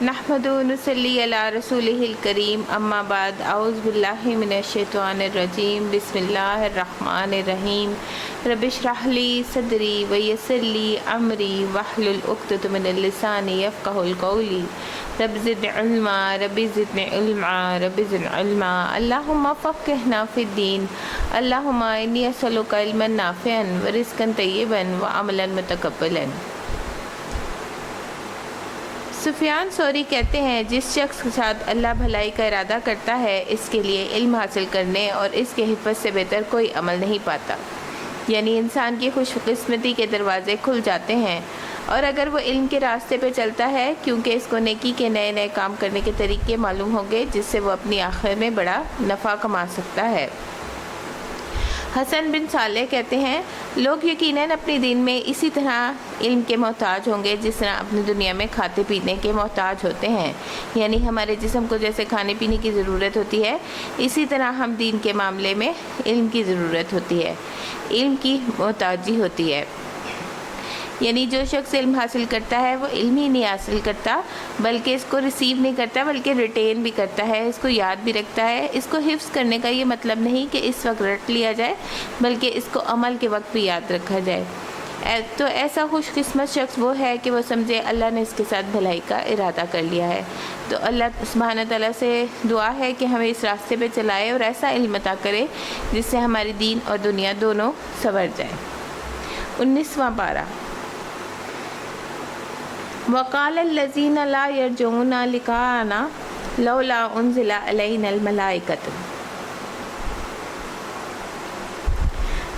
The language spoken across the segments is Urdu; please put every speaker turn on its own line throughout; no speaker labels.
نحمدہ ونصلی علی رسولہ الکریم اما بعد اعوذ باللہ من الشیطان الرجیم بسم اللہ الرحمن الرحیم رب اشرح لی صدری ویسر لی امری واحلل عقدۃ من اللسان یفقهوا قولی رب زدنی علما رب زدنی علما رب زدنی علما اللہم فقہنا فی الدین اللہم انی اسألک علما نافعا ورزقا طیبا وعملا متقبلا۔ سفیان ثوری کہتے ہیں جس شخص کے ساتھ اللہ بھلائی کا ارادہ کرتا ہے اس کے لیے علم حاصل کرنے اور اس کے حفظ سے بہتر کوئی عمل نہیں پاتا، یعنی انسان کی خوش قسمتی کے دروازے کھل جاتے ہیں اور اگر وہ علم کے راستے پہ چلتا ہے کیونکہ اس کو نیکی کے نئے نئے کام کرنے کے طریقے معلوم ہوں گے جس سے وہ اپنی آخرت میں بڑا نفع کما سکتا ہے۔ حسن بن صالح کہتے ہیں لوگ یقیناً اپنے دین میں اسی طرح علم کے محتاج ہوں گے جس طرح اپنی دنیا میں کھاتے پینے کے محتاج ہوتے ہیں، یعنی ہمارے جسم کو جیسے کھانے پینے کی ضرورت ہوتی ہے اسی طرح ہم دین کے معاملے میں علم کی ضرورت ہوتی ہے، علم کی محتاجی ہوتی ہے۔ یعنی جو شخص علم حاصل کرتا ہے وہ علم ہی نہیں حاصل کرتا بلکہ اس کو ریسیو نہیں کرتا بلکہ ریٹین بھی کرتا ہے، اس کو یاد بھی رکھتا ہے۔ اس کو حفظ کرنے کا یہ مطلب نہیں کہ اس وقت رٹ لیا جائے بلکہ اس کو عمل کے وقت بھی یاد رکھا جائے۔ تو ایسا خوش قسمت شخص وہ ہے کہ وہ سمجھے اللہ نے اس کے ساتھ بھلائی کا ارادہ کر لیا ہے۔ تو اللہ سبحانہ تعالیٰ سے دعا ہے کہ ہمیں اس راستے پہ چلائے اور ایسا علم عطا کرے جس سے ہماری دین اور دنیا دونوں سنور جائے۔ 19واں پارہ۔ وقال الذین لا یرجون لقاءنا لولا انزل علینا الملائکۃ۔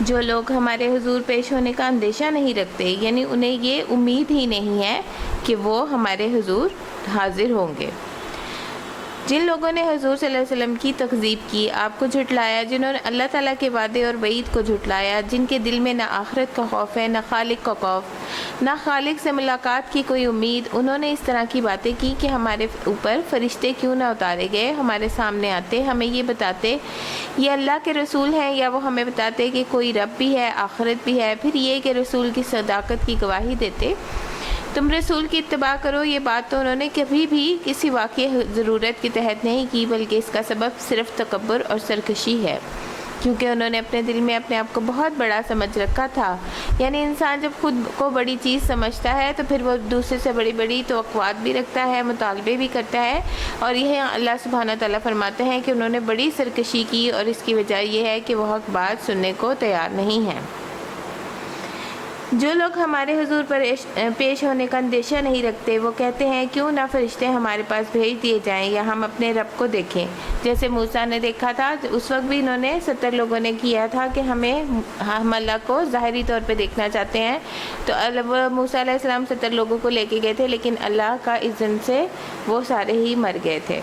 جو لوگ ہمارے حضور پیش ہونے کا اندیشہ نہیں رکھتے، یعنی انہیں یہ امید ہی نہیں ہے کہ وہ ہمارے حضور حاضر ہوں گے۔ جن لوگوں نے حضور صلی اللہ علیہ وسلم کی تکذیب کی، آپ کو جھٹلایا، جنہوں نے اللہ تعالیٰ کے وعدے اور وعید کو جھٹلایا، جن کے دل میں نہ آخرت کا خوف ہے نہ خالق کا خوف، نہ خالق سے ملاقات کی کوئی امید، انہوں نے اس طرح کی باتیں کی کہ ہمارے اوپر فرشتے کیوں نہ اتارے گئے، ہمارے سامنے آتے، ہمیں یہ بتاتے یہ اللہ کے رسول ہیں، یا وہ ہمیں بتاتے کہ کوئی رب بھی ہے، آخرت بھی ہے، پھر یہ کہ رسول کی صداقت کی گواہی دیتے۔ تم رسول کی اتباع کرو، یہ بات تو انہوں نے کبھی بھی کسی واقعی ضرورت کے تحت نہیں کی بلکہ اس کا سبب صرف تکبر اور سرکشی ہے، کیونکہ انہوں نے اپنے دل میں اپنے آپ کو بہت بڑا سمجھ رکھا تھا۔ یعنی انسان جب خود کو بڑی چیز سمجھتا ہے تو پھر وہ دوسرے سے بڑی بڑی توقعات بھی رکھتا ہے، مطالبے بھی کرتا ہے، اور یہ اللہ سبحانہ تعالیٰ فرماتے ہیں کہ انہوں نے بڑی سرکشی کی اور اس کی وجہ یہ ہے کہ وہ حق بات سننے کو تیار نہیں ہیں۔ جو لوگ ہمارے حضور پر پیش ہونے کا اندیشہ نہیں رکھتے وہ کہتے ہیں کیوں نہ فرشتے ہمارے پاس بھیج دیے جائیں یا ہم اپنے رب کو دیکھیں جیسے موسیٰ نے دیکھا تھا۔ اس وقت بھی انہوں نے 70 لوگوں نے کیا تھا کہ ہم اللہ کو ظاہری طور پہ دیکھنا چاہتے ہیں، تو موسیٰ علیہ السلام 70 لوگوں کو لے کے گئے تھے لیکن اللہ کا اذن سے وہ سارے ہی مر گئے تھے۔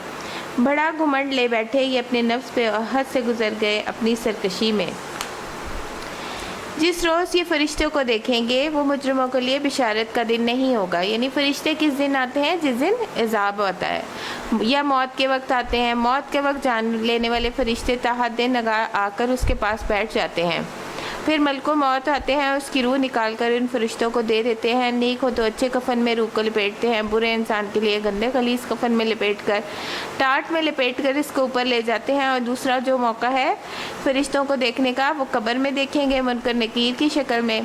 بڑا گھمنڈ لے بیٹھے، یہ اپنے نفس پہ حد سے گزر گئے اپنی سرکشی میں۔ جس روز یہ فرشتوں کو دیکھیں گے وہ مجرموں کے لیے بشارت کا دن نہیں ہوگا، یعنی فرشتے کس دن آتے ہیں؟ جس دن عذاب ہوتا ہے یا موت کے وقت آتے ہیں۔ موت کے وقت جان لینے والے فرشتے تاحد نگاہ آ کر اس کے پاس بیٹھ جاتے ہیں، پھر ملک موت آتے ہیں، اس کی روح نکال کر ان فرشتوں کو دے دیتے ہیں۔ نیک ہو تو اچھے کفن میں روح کو لپیٹتے ہیں، برے انسان کے لیے گندے خلیص کفن میں لپیٹ کر ٹاٹ میں لپیٹ کر اس کو اوپر لے جاتے ہیں۔ اور دوسرا جو موقع ہے فرشتوں کو دیکھنے کا وہ قبر میں دیکھیں گے منکر نکیر کی شکل میں،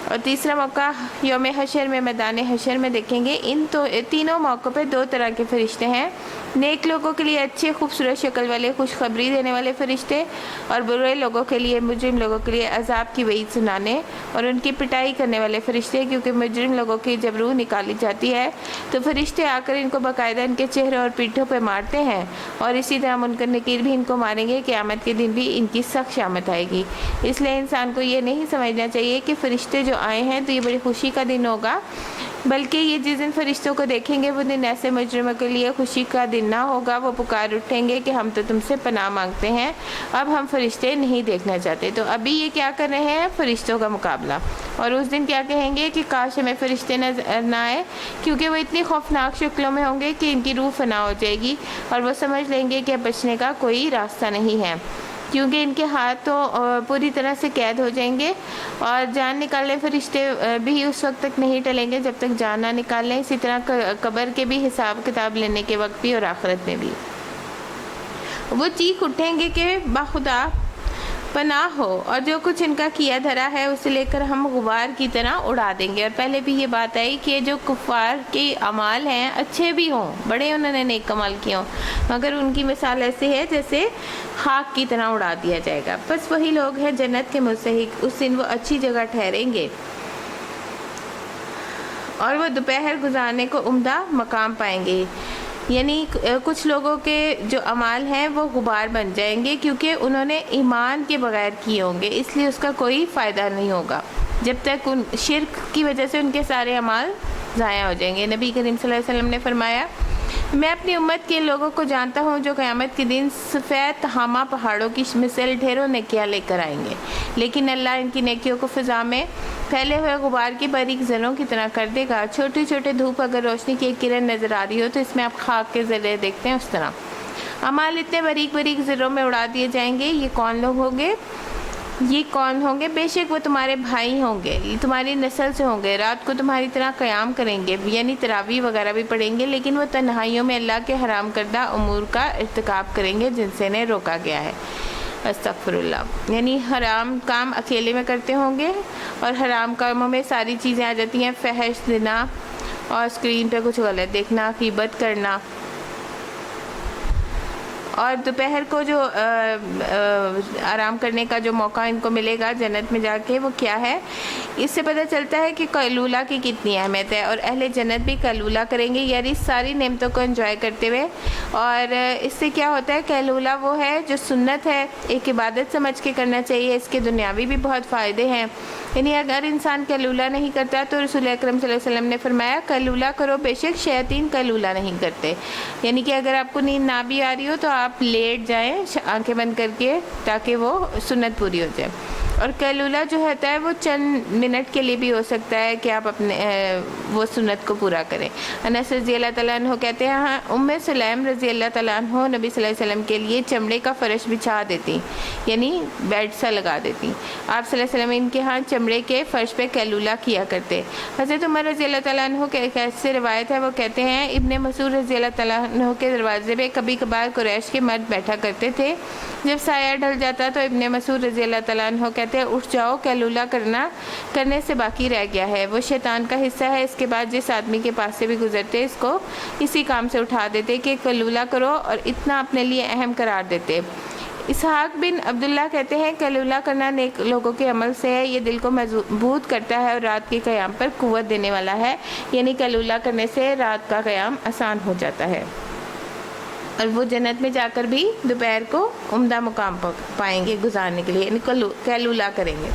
اور تیسرا موقع یوم حشر میں میدان حشر میں دیکھیں گے۔ ان تینوں موقعوں پہ 2 طرح کے فرشتے ہیں، نیک لوگوں کے لیے اچھے خوبصورت شکل والے خوشخبری دینے والے فرشتے، اور برے لوگوں کے لیے مجرم لوگوں کے لیے عذاب کی وعید سنانے اور ان کی پٹائی کرنے والے فرشتے، کیونکہ مجرم لوگوں کی جب روح نکالی جاتی ہے تو فرشتے آ کر ان کو باقاعدہ ان کے چہروں اور پیٹھوں پہ مارتے ہیں، اور اسی طرح منکر نکیر بھی ان کو ماریں گے۔ قیامت کے دن بھی ان کی سخت شامت آئے گی، اس لیے انسان کو یہ نہیں سمجھنا چاہیے کہ فرشتے جو آئے ہیں تو یہ بڑی خوشی کا دن ہوگا، بلکہ یہ جس دن فرشتوں کو دیکھیں گے وہ دن ایسے مجرموں کے لیے خوشی کا دن نہ ہوگا۔ وہ پکار اٹھیں گے کہ ہم تو تم سے پناہ مانگتے ہیں، اب ہم فرشتے نہیں دیکھنا چاہتے۔ تو ابھی یہ کیا کر رہے ہیں؟ فرشتوں کا مقابلہ۔ اور اس دن کیا کہیں گے کہ کاش ہمیں فرشتے نظر نہ آئے، کیونکہ وہ اتنی خوفناک شکلوں میں ہوں گے کہ ان کی روح فنا ہو جائے گی اور وہ سمجھ لیں گے کہ اب بچنے کا کوئی راستہ نہیں ہے۔ کیونکہ ان کے ہاتھ تو پوری طرح سے قید ہو جائیں گے، اور جان نکالنے فرشتے بھی اس وقت تک نہیں ٹلیں گے جب تک جان نہ نکال لیں۔ اسی طرح قبر کے بھی حساب کتاب لینے کے وقت بھی اور آخرت میں بھی وہ چیخ اٹھیں گے کہ باخدا پناہ ہو، اور جو کچھ ان کا کیا دھرا ہے اسے لے کر ہم غبار کی طرح اڑا دیں گے۔ اور پہلے بھی یہ بات آئی کہ جو کفار کے اعمال ہیں اچھے بھی ہوں، بڑے انہوں نے نیک کمال کیے ہوں، مگر ان کی مثال ایسی ہے جیسے خاک کی طرح اڑا دیا جائے گا۔ بس وہی لوگ ہیں جنت کے مستحق، اس دن وہ اچھی جگہ ٹھہریں گے اور وہ دوپہر گزارنے کو عمدہ مقام پائیں گے۔ یعنی کچھ لوگوں کے جو اعمال ہیں وہ غبار بن جائیں گے کیونکہ انہوں نے ایمان کے بغیر کیے ہوں گے، اس لیے اس کا کوئی فائدہ نہیں ہوگا جب تک شرک کی وجہ سے ان کے سارے اعمال ضائع ہو جائیں گے۔ نبی کریم صلی اللہ علیہ وسلم نے فرمایا، میں اپنی امت کے لوگوں کو جانتا ہوں جو قیامت کے دن سفید تہامہ پہاڑوں کی مثل ڈھیروں نیکیاں لے کر آئیں گے، لیکن اللہ ان کی نیکیوں کو فضا میں پھیلے ہوئے غبار کی باریک ذروں کی طرح کر دے گا۔ چھوٹے چھوٹے دھوپ اگر روشنی کی ایک کرن نظر آ رہی ہو تو اس میں آپ خاک کے ذرے دیکھتے ہیں، اس طرح اعمال اتنے باریک باریک ذروں میں اڑا دیے جائیں گے۔ یہ کون لوگ ہوں گے؟ یہ کون ہوں گے؟ بے شک وہ تمہارے بھائی ہوں گے، یہ تمہاری نسل سے ہوں گے، رات کو تمہاری طرح قیام کریں گے، یعنی تراویح وغیرہ بھی پڑھیں گے، لیکن وہ تنہائیوں میں اللہ کے حرام کردہ امور کا ارتکاب کریں گے جن سے انہیں روکا گیا ہے۔ استغفر اللہ، یعنی حرام کام اکیلے میں کرتے ہوں گے، اور حرام کاموں میں ساری چیزیں آ جاتی ہیں، فحش، زنا، اور اسکرین پہ کچھ غلط دیکھنا، غیبت کرنا۔ اور دوپہر کو جو آرام کرنے کا جو موقع ان کو ملے گا جنت میں جا کے، وہ کیا ہے؟ اس سے پتہ چلتا ہے کہ قیلولہ کی کتنی اہمیت ہے، اور اہل جنت بھی قیلولہ کریں گے، یعنی ساری نعمتوں کو انجوائے کرتے ہوئے۔ اور اس سے کیا ہوتا ہے؟ قیلولہ وہ ہے جو سنت ہے، ایک عبادت سمجھ کے کرنا چاہیے، اس کے دنیاوی بھی بہت فائدے ہیں۔ یعنی اگر انسان قیلولہ نہیں کرتا تو رسول اکرم صلی اللہ علیہ وسلم نے فرمایا قیلولہ کرو، بے شک شیاطین قیلولہ نہیں کرتے۔ یعنی کہ اگر آپ کو نیند نہ بھی آ رہی ہو تو آپ لیٹ جائیں آنکھیں بند کر کے تاکہ وہ سنت پوری ہو جائے۔ اور قیلولہ جو ہوتا ہے وہ چند منٹ کے لیے بھی ہو سکتا ہے کہ آپ اپنے وہ سنت کو پورا کریں۔ انس رضی اللہ تعالیٰ عنہ کہتے ہیں، ہاں ام سلیم رضی اللہ تعالیٰ عنہ نبی صلی اللہ علیہ وسلم کے لیے چمڑے کا فرش بچھا دیتی، یعنی بیڈ سا لگا دیتی۔ آپ صلی اللہ علیہ وسلم ان کے ہاں چمڑے کے فرش پہ قیلولہ کیا کرتے۔ حضرت عمر رضی اللہ تعالیٰ عنہ کے ایک ایسی روایت ہے، وہ کہتے ہیں ابن مسعود رضی اللہ تعالیٰ عنہ کے دروازے پہ کبھی کبھار قریش کے مرد بیٹھا کرتے تھے، جب سایہ ڈھل جاتا تو ابن مسعود رضی اللہ تعالیٰ عنہ کہتے ہیں اٹھ جاؤ، قیلولہ کرنے سے باقی رہ گیا ہے، وہ شیطان کا حصہ ہے۔ اس کے بعد جس آدمی کے پاس سے بھی گزرتے اس کو اسی کام سے اٹھا دیتے کہ قیلولہ کرو، اور اتنا اپنے لیے اہم قرار دیتے۔ اسحاق بن عبداللہ کہتے ہیں قیلولہ کرنا نیک لوگوں کے عمل سے ہے، یہ دل کو مضبوط کرتا ہے اور رات کے قیام پر قوت دینے والا ہے، یعنی قیلولہ کرنے سے رات کا قیام آسان ہو جاتا ہے، اور وہ جنت میں جا کر بھی دوپہر کو عمدہ مقام پائیں گے گزارنے کے لیے، یعنی قیلولہ کریں گے۔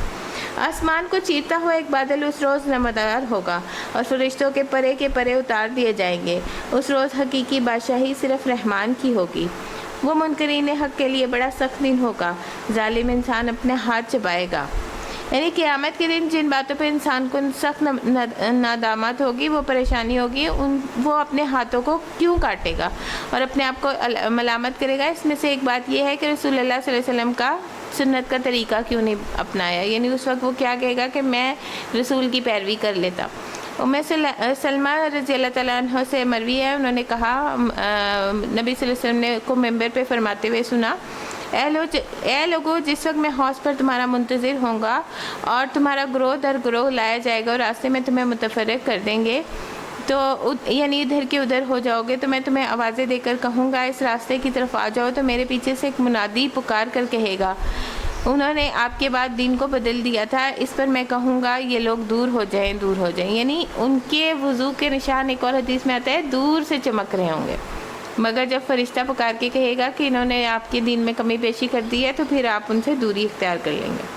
آسمان کو چیرتا ہوا ایک بادل اس روز نمودار ہوگا، اور فرشتوں کے پرے کے پرے اتار دیے جائیں گے۔ اس روز حقیقی بادشاہی صرف رحمان کی ہوگی۔ وہ منکرین حق کے لیے بڑا سخت دن ہوگا، ظالم انسان اپنے ہاتھ چبائے گا۔ یعنی قیامت کے دن جن باتوں پہ انسان کو سخت ندامت ہوگی، وہ پریشانی ہوگی، وہ اپنے ہاتھوں کو کیوں کاٹے گا اور اپنے آپ کو ملامت کرے گا۔ اس میں سے ایک بات یہ ہے کہ رسول اللہ صلی اللہ علیہ وسلم کا سنت کا طریقہ کیوں نہیں اپنایا، یعنی اس وقت وہ کیا کہے گا کہ میں رسول کی پیروی کر لیتا۔ سلمہ رضی اللہ تعالیٰ عنہ سے مروی ہے، انہوں نے کہا نبی صلی اللہ علیہ وسلم نے کو ممبر پہ فرماتے ہوئے سنا، اے لوگو، جس وقت میں حوض پر تمہارا منتظر ہوں گا اور تمہارا گروہ در گروہ لایا جائے گا اور راستے میں تمہیں متفرق کر دیں گے، تو یعنی ادھر کے ادھر ہو جاؤ گے، تو میں تمہیں آوازیں دے کر کہوں گا اس راستے کی طرف آ جاؤ، تو میرے پیچھے سے ایک منادی پکار کر کہے گا انہوں نے آپ کے بعد دین کو بدل دیا تھا، اس پر میں کہوں گا یہ لوگ دور ہو جائیں، دور ہو جائیں، یعنی ان کے وضو کے نشان ایک اور حدیث میں آتا ہے دور سے چمک رہے ہوں گے، مگر جب فرشتہ پکار کے کہے گا کہ انہوں نے آپ کے دین میں کمی بیشی کر دی ہے، تو پھر آپ ان سے دوری اختیار کر لیں گے۔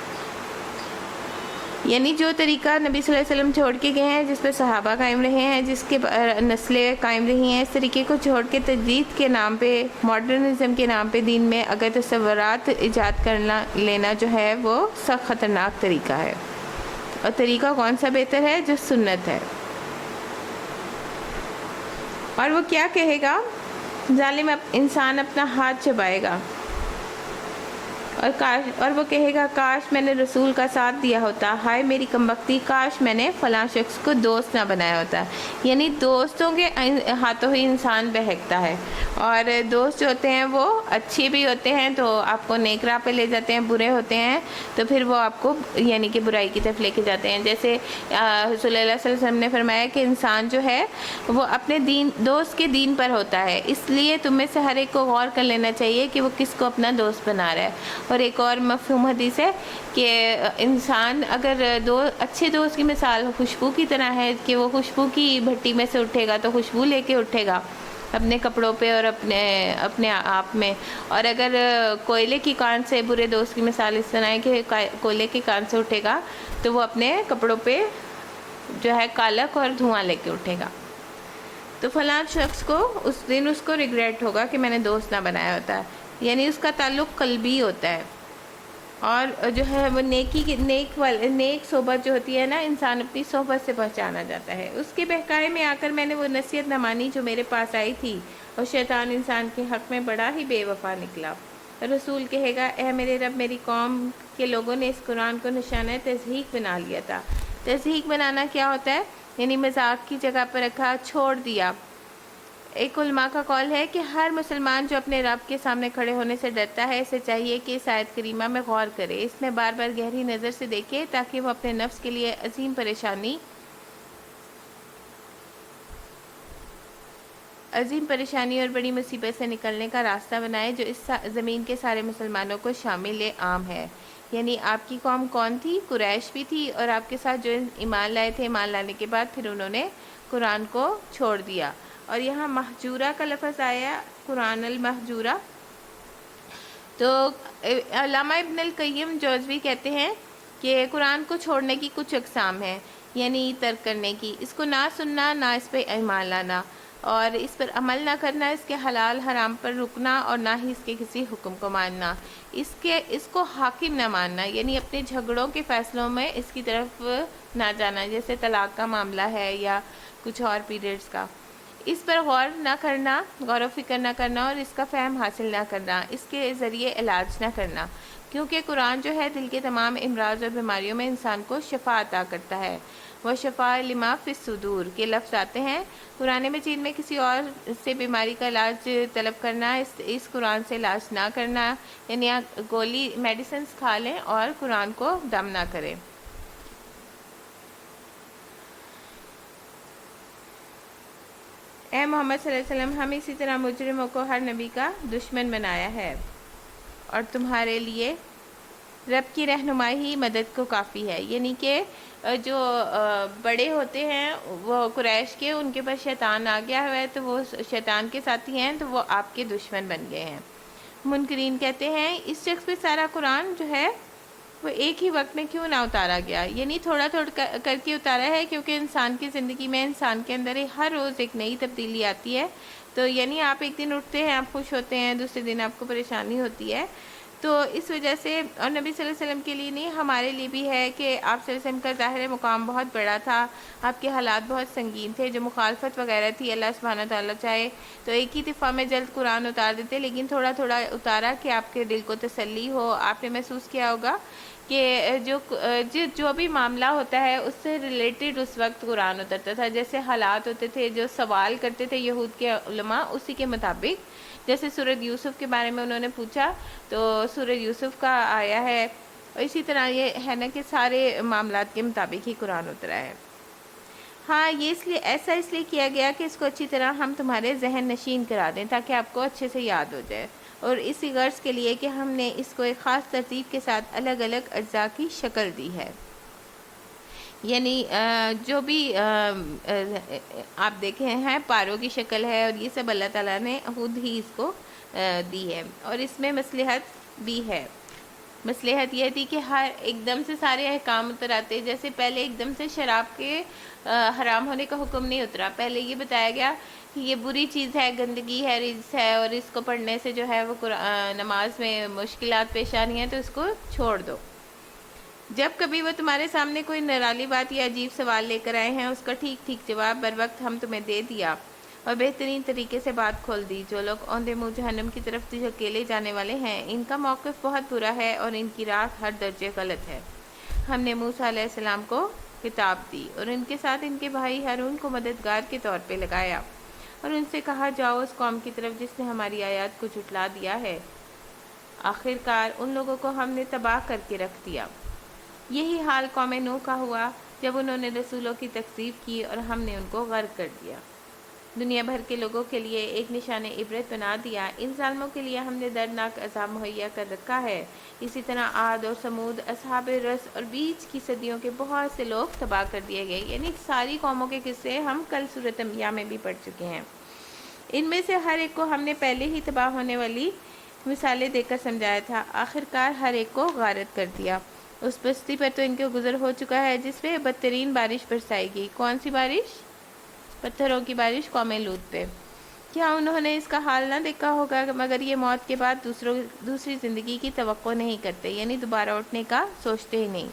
یعنی جو طریقہ نبی صلی اللہ علیہ وسلم چھوڑ کے گئے ہیں، جس پہ صحابہ قائم رہے ہیں، جس کے نسلیں قائم رہی ہیں، اس طریقے کو چھوڑ کے تجدید کے نام پہ، ماڈرنزم کے نام پہ دین میں اگر تصورات ایجاد کرنا لینا جو ہے وہ سخت خطرناک طریقہ ہے۔ اور طریقہ کون سا بہتر ہے؟ جو سنت ہے۔ اور وہ کیا کہے گا؟ ظالم انسان اپنا ہاتھ چبائے گا، اور وہ کہے گا کاش میں نے رسول کا ساتھ دیا ہوتا، ہائے میری کمبختی، کاش میں نے فلاں شخص کو دوست نہ بنایا ہوتا۔ یعنی دوستوں کے ہاتھوں ہی انسان بہکتا ہے، اور دوست جو ہوتے ہیں وہ اچھے بھی ہوتے ہیں تو آپ کو نیک راہ پہ لے جاتے ہیں، برے ہوتے ہیں تو پھر وہ آپ کو یعنی کہ برائی کی طرف لے کے جاتے ہیں۔ جیسے رسول اللہ صلی اللہ علیہ وسلم نے فرمایا کہ انسان جو ہے وہ اپنے دوست کے دین پر ہوتا ہے، اس لیے تم میں سے ہر ایک کو غور کر لینا چاہیے کہ وہ کس کو اپنا دوست بنا رہا ہے۔ اور ایک اور مفہوم حدیث ہے کہ انسان اگر اچھے دوست کی مثال خوشبو کی طرح ہے کہ وہ خوشبو کی بھٹی میں سے اٹھے گا تو خوشبو لے کے اٹھے گا اپنے کپڑوں پہ اور اپنے آپ میں، اور اگر کوئلے کی کان سے برے دوست کی مثال اس طرح ہے کہ کوئلے کی کان سے اٹھے گا تو وہ اپنے کپڑوں پہ جو ہے کالک اور دھواں لے کے اٹھے گا۔ تو فلاں شخص کو اس دن اس کو ریگریٹ ہوگا کہ میں نے دوست نہ بنایا ہوتا ہے، یعنی اس کا تعلق قلبی ہوتا ہے۔ اور جو ہے وہ نیک صحبت جو ہوتی ہے نا، انسان اپنی صحبت سے پہچانا جاتا ہے۔ اس کے بہکائے میں آ کر میں نے وہ نصیحت نہ مانی جو میرے پاس آئی تھی، اور شیطان انسان کے حق میں بڑا ہی بے وفا نکلا۔ رسول کہے گا اے میرے رب، میری قوم کے لوگوں نے اس قرآن کو نشانہ تضحیک بنا لیا تھا۔ تضحیک بنانا کیا ہوتا ہے؟ یعنی مذاق کی جگہ پر رکھا، چھوڑ دیا۔ ایک علماء کا قول ہے کہ ہر مسلمان جو اپنے رب کے سامنے کھڑے ہونے سے ڈرتا ہے، اسے چاہیے کہ اس آیت کریمہ میں غور کرے، اس میں بار بار گہری نظر سے دیکھے تاکہ وہ اپنے نفس کے لیے عظیم پریشانی اور بڑی مصیبت سے نکلنے کا راستہ بنائے جو اس زمین کے سارے مسلمانوں کو شامل عام ہے۔ یعنی آپ کی قوم کون تھی؟ قریش بھی تھی، اور آپ کے ساتھ جو ایمان لائے تھے، ایمان لانے کے بعد پھر انہوں نے قرآن کو چھوڑ دیا۔ اور یہاں مہجورہ کا لفظ آیا، قرآن المہجورہ۔ تو علامہ ابن القیم جوزوی کہتے ہیں کہ قرآن کو چھوڑنے کی کچھ اقسام ہیں، یعنی ترک کرنے کی، اس کو نہ سننا، نہ اس پہ ایمان لانا، اور اس پر عمل نہ کرنا، اس کے حلال حرام پر رکنا، اور نہ ہی اس کے کسی حکم کو ماننا، اس کو حاکم نہ ماننا، یعنی اپنے جھگڑوں کے فیصلوں میں اس کی طرف نہ جانا، جیسے طلاق کا معاملہ ہے یا کچھ اور پیریڈز کا، اس پر غور نہ کرنا، غور و فکر نہ کرنا، اور اس کا فہم حاصل نہ کرنا، اس کے ذریعے علاج نہ کرنا، کیونکہ قرآن جو ہے دل کے تمام امراض اور بیماریوں میں انسان کو شفا عطا کرتا ہے۔ وہ شفا لما فی الصدور کے لفظ آتے ہیں۔ قرآن مجید میں کسی اور سے بیماری کا علاج طلب کرنا، اس قرآن سے علاج نہ کرنا، یعنی گولی میڈیسنز کھا لیں اور قرآن کو دم نہ کریں۔ اے محمد صلی اللہ علیہ وسلم، ہم اسی طرح مجرموں کو ہر نبی کا دشمن بنایا ہے، اور تمہارے لیے رب کی رہنمائی ہی مدد کو کافی ہے۔ یعنی کہ جو بڑے ہوتے ہیں وہ قریش کے، ان کے پاس شیطان آ گیا ہے تو وہ شیطان کے ساتھی ہیں تو وہ آپ کے دشمن بن گئے ہیں۔ منکرین کہتے ہیں اس شخص پہ سارا قرآن جو ہے وہ ایک ہی وقت میں کیوں نہ اتارا گیا، یعنی تھوڑا تھوڑا کر کے اتارا ہے، کیونکہ انسان کی زندگی میں انسان کے اندر ہر روز ایک نئی تبدیلی آتی ہے۔ تو یعنی آپ ایک دن اٹھتے ہیں آپ خوش ہوتے ہیں، دوسرے دن آپ کو پریشانی ہوتی ہے، تو اس وجہ سے، اور نبی صلی اللہ علیہ وسلم کے لیے نہیں، ہمارے لیے بھی ہے کہ آپ صلی اللہ علیہ وسلم کا ظاہر مقام بہت بڑا تھا، آپ کے حالات بہت سنگین تھے، جو مخالفت وغیرہ تھی، اللہ سبحانہ تعالیٰ چاہے تو ایک ہی دفعہ میں جلد قرآن اتار دیتے، لیکن تھوڑا تھوڑا اتارا کہ آپ کے دل کو تسلی ہو۔ آپ نے محسوس کیا ہوگا کہ جو بھی معاملہ ہوتا ہے اس سے ریلیٹڈ اس وقت قرآن اترتا تھا، جیسے حالات ہوتے تھے جو سوال کرتے تھے یہود کے علماء، اسی کے مطابق، جیسے سورۃ یوسف کے بارے میں انہوں نے پوچھا تو سورۃ یوسف کا آیا ہے، اور اسی طرح یہ ہے نا کہ سارے معاملات کے مطابق ہی قرآن اترا ہے۔ ہاں، یہ ایسا اس لیے کیا گیا کہ اس کو اچھی طرح ہم تمہارے ذہن نشین کرا دیں تاکہ آپ کو اچھے سے یاد ہو جائے، اور اسی غرض کے لیے کہ ہم نے اس کو ایک خاص ترتیب کے ساتھ الگ الگ اجزاء کی شکل دی ہے۔ یعنی جو بھی آپ دیکھے ہیں پاروں کی شکل ہے، اور یہ سب اللہ تعالیٰ نے خود ہی اس کو دی ہے، اور اس میں مصلحت بھی ہے۔ مصلحت یہ تھی کہ ہر ایک دم سے سارے احکام اتر آتے، جیسے پہلے ایک دم سے شراب کے حرام ہونے کا حکم نہیں اترا، پہلے یہ بتایا گیا کہ یہ بری چیز ہے، گندگی ہے، رجس ہے، اور اس کو پڑھنے سے جو ہے وہ نماز میں مشکلات پیش آ رہی ہیں تو اس کو چھوڑ دو۔ جب کبھی وہ تمہارے سامنے کوئی نرالی بات یا عجیب سوال لے کر آئے ہیں، اس کا ٹھیک ٹھیک جواب بر وقت ہم تمہیں دے دیا، اور بہترین طریقے سے بات کھول دی۔ جو لوگ اوندے منہ جہنم کی طرف دھکیلے جانے والے ہیں، ان کا موقف بہت برا ہے اور ان کی راہ ہر درجے غلط ہے۔ ہم نے موسیٰ علیہ السلام کو کتاب دی اور ان کے ساتھ ان کے بھائی ہارون کو مددگار کے طور پہ لگایا، اور ان سے کہا جاؤ اس قوم کی طرف جس نے ہماری آیات کو جھٹلا دیا ہے۔ آخرکار ان لوگوں کو ہم نے تباہ کر کے رکھ دیا۔ یہی حال قوم نوح کا ہوا جب انہوں نے رسولوں کی تکذیب کی اور ہم نے ان کو غرق کر دیا۔ دنیا بھر کے لوگوں کے لیے ایک نشان عبرت بنا دیا، ان ظالموں کے لیے ہم نے دردناک عذاب مہیا کر رکھا ہے۔ اسی طرح عاد اور سمود، اصحاب رس اور بیچ کی صدیوں کے بہت سے لوگ تباہ کر دیے گئے۔ یعنی ساری قوموں کے قصے ہم کل سورۃ انبیاء میں بھی پڑھ چکے ہیں۔ ان میں سے ہر ایک کو ہم نے پہلے ہی تباہ ہونے والی مثالیں دے کر سمجھایا تھا، آخرکار ہر ایک کو غارت کر دیا۔ اس بستی پر تو ان کے گزر ہو چکا ہے جس پہ بدترین بارش برسائی گئی۔ کون سی بارش؟ پتھروں کی بارش قوم لوط پہ۔ کیا انہوں نے اس کا حال نہ دیکھا ہوگا؟ مگر یہ موت کے بعد دوسری زندگی کی توقع نہیں کرتے، یعنی دوبارہ اٹھنے کا سوچتے ہی نہیں۔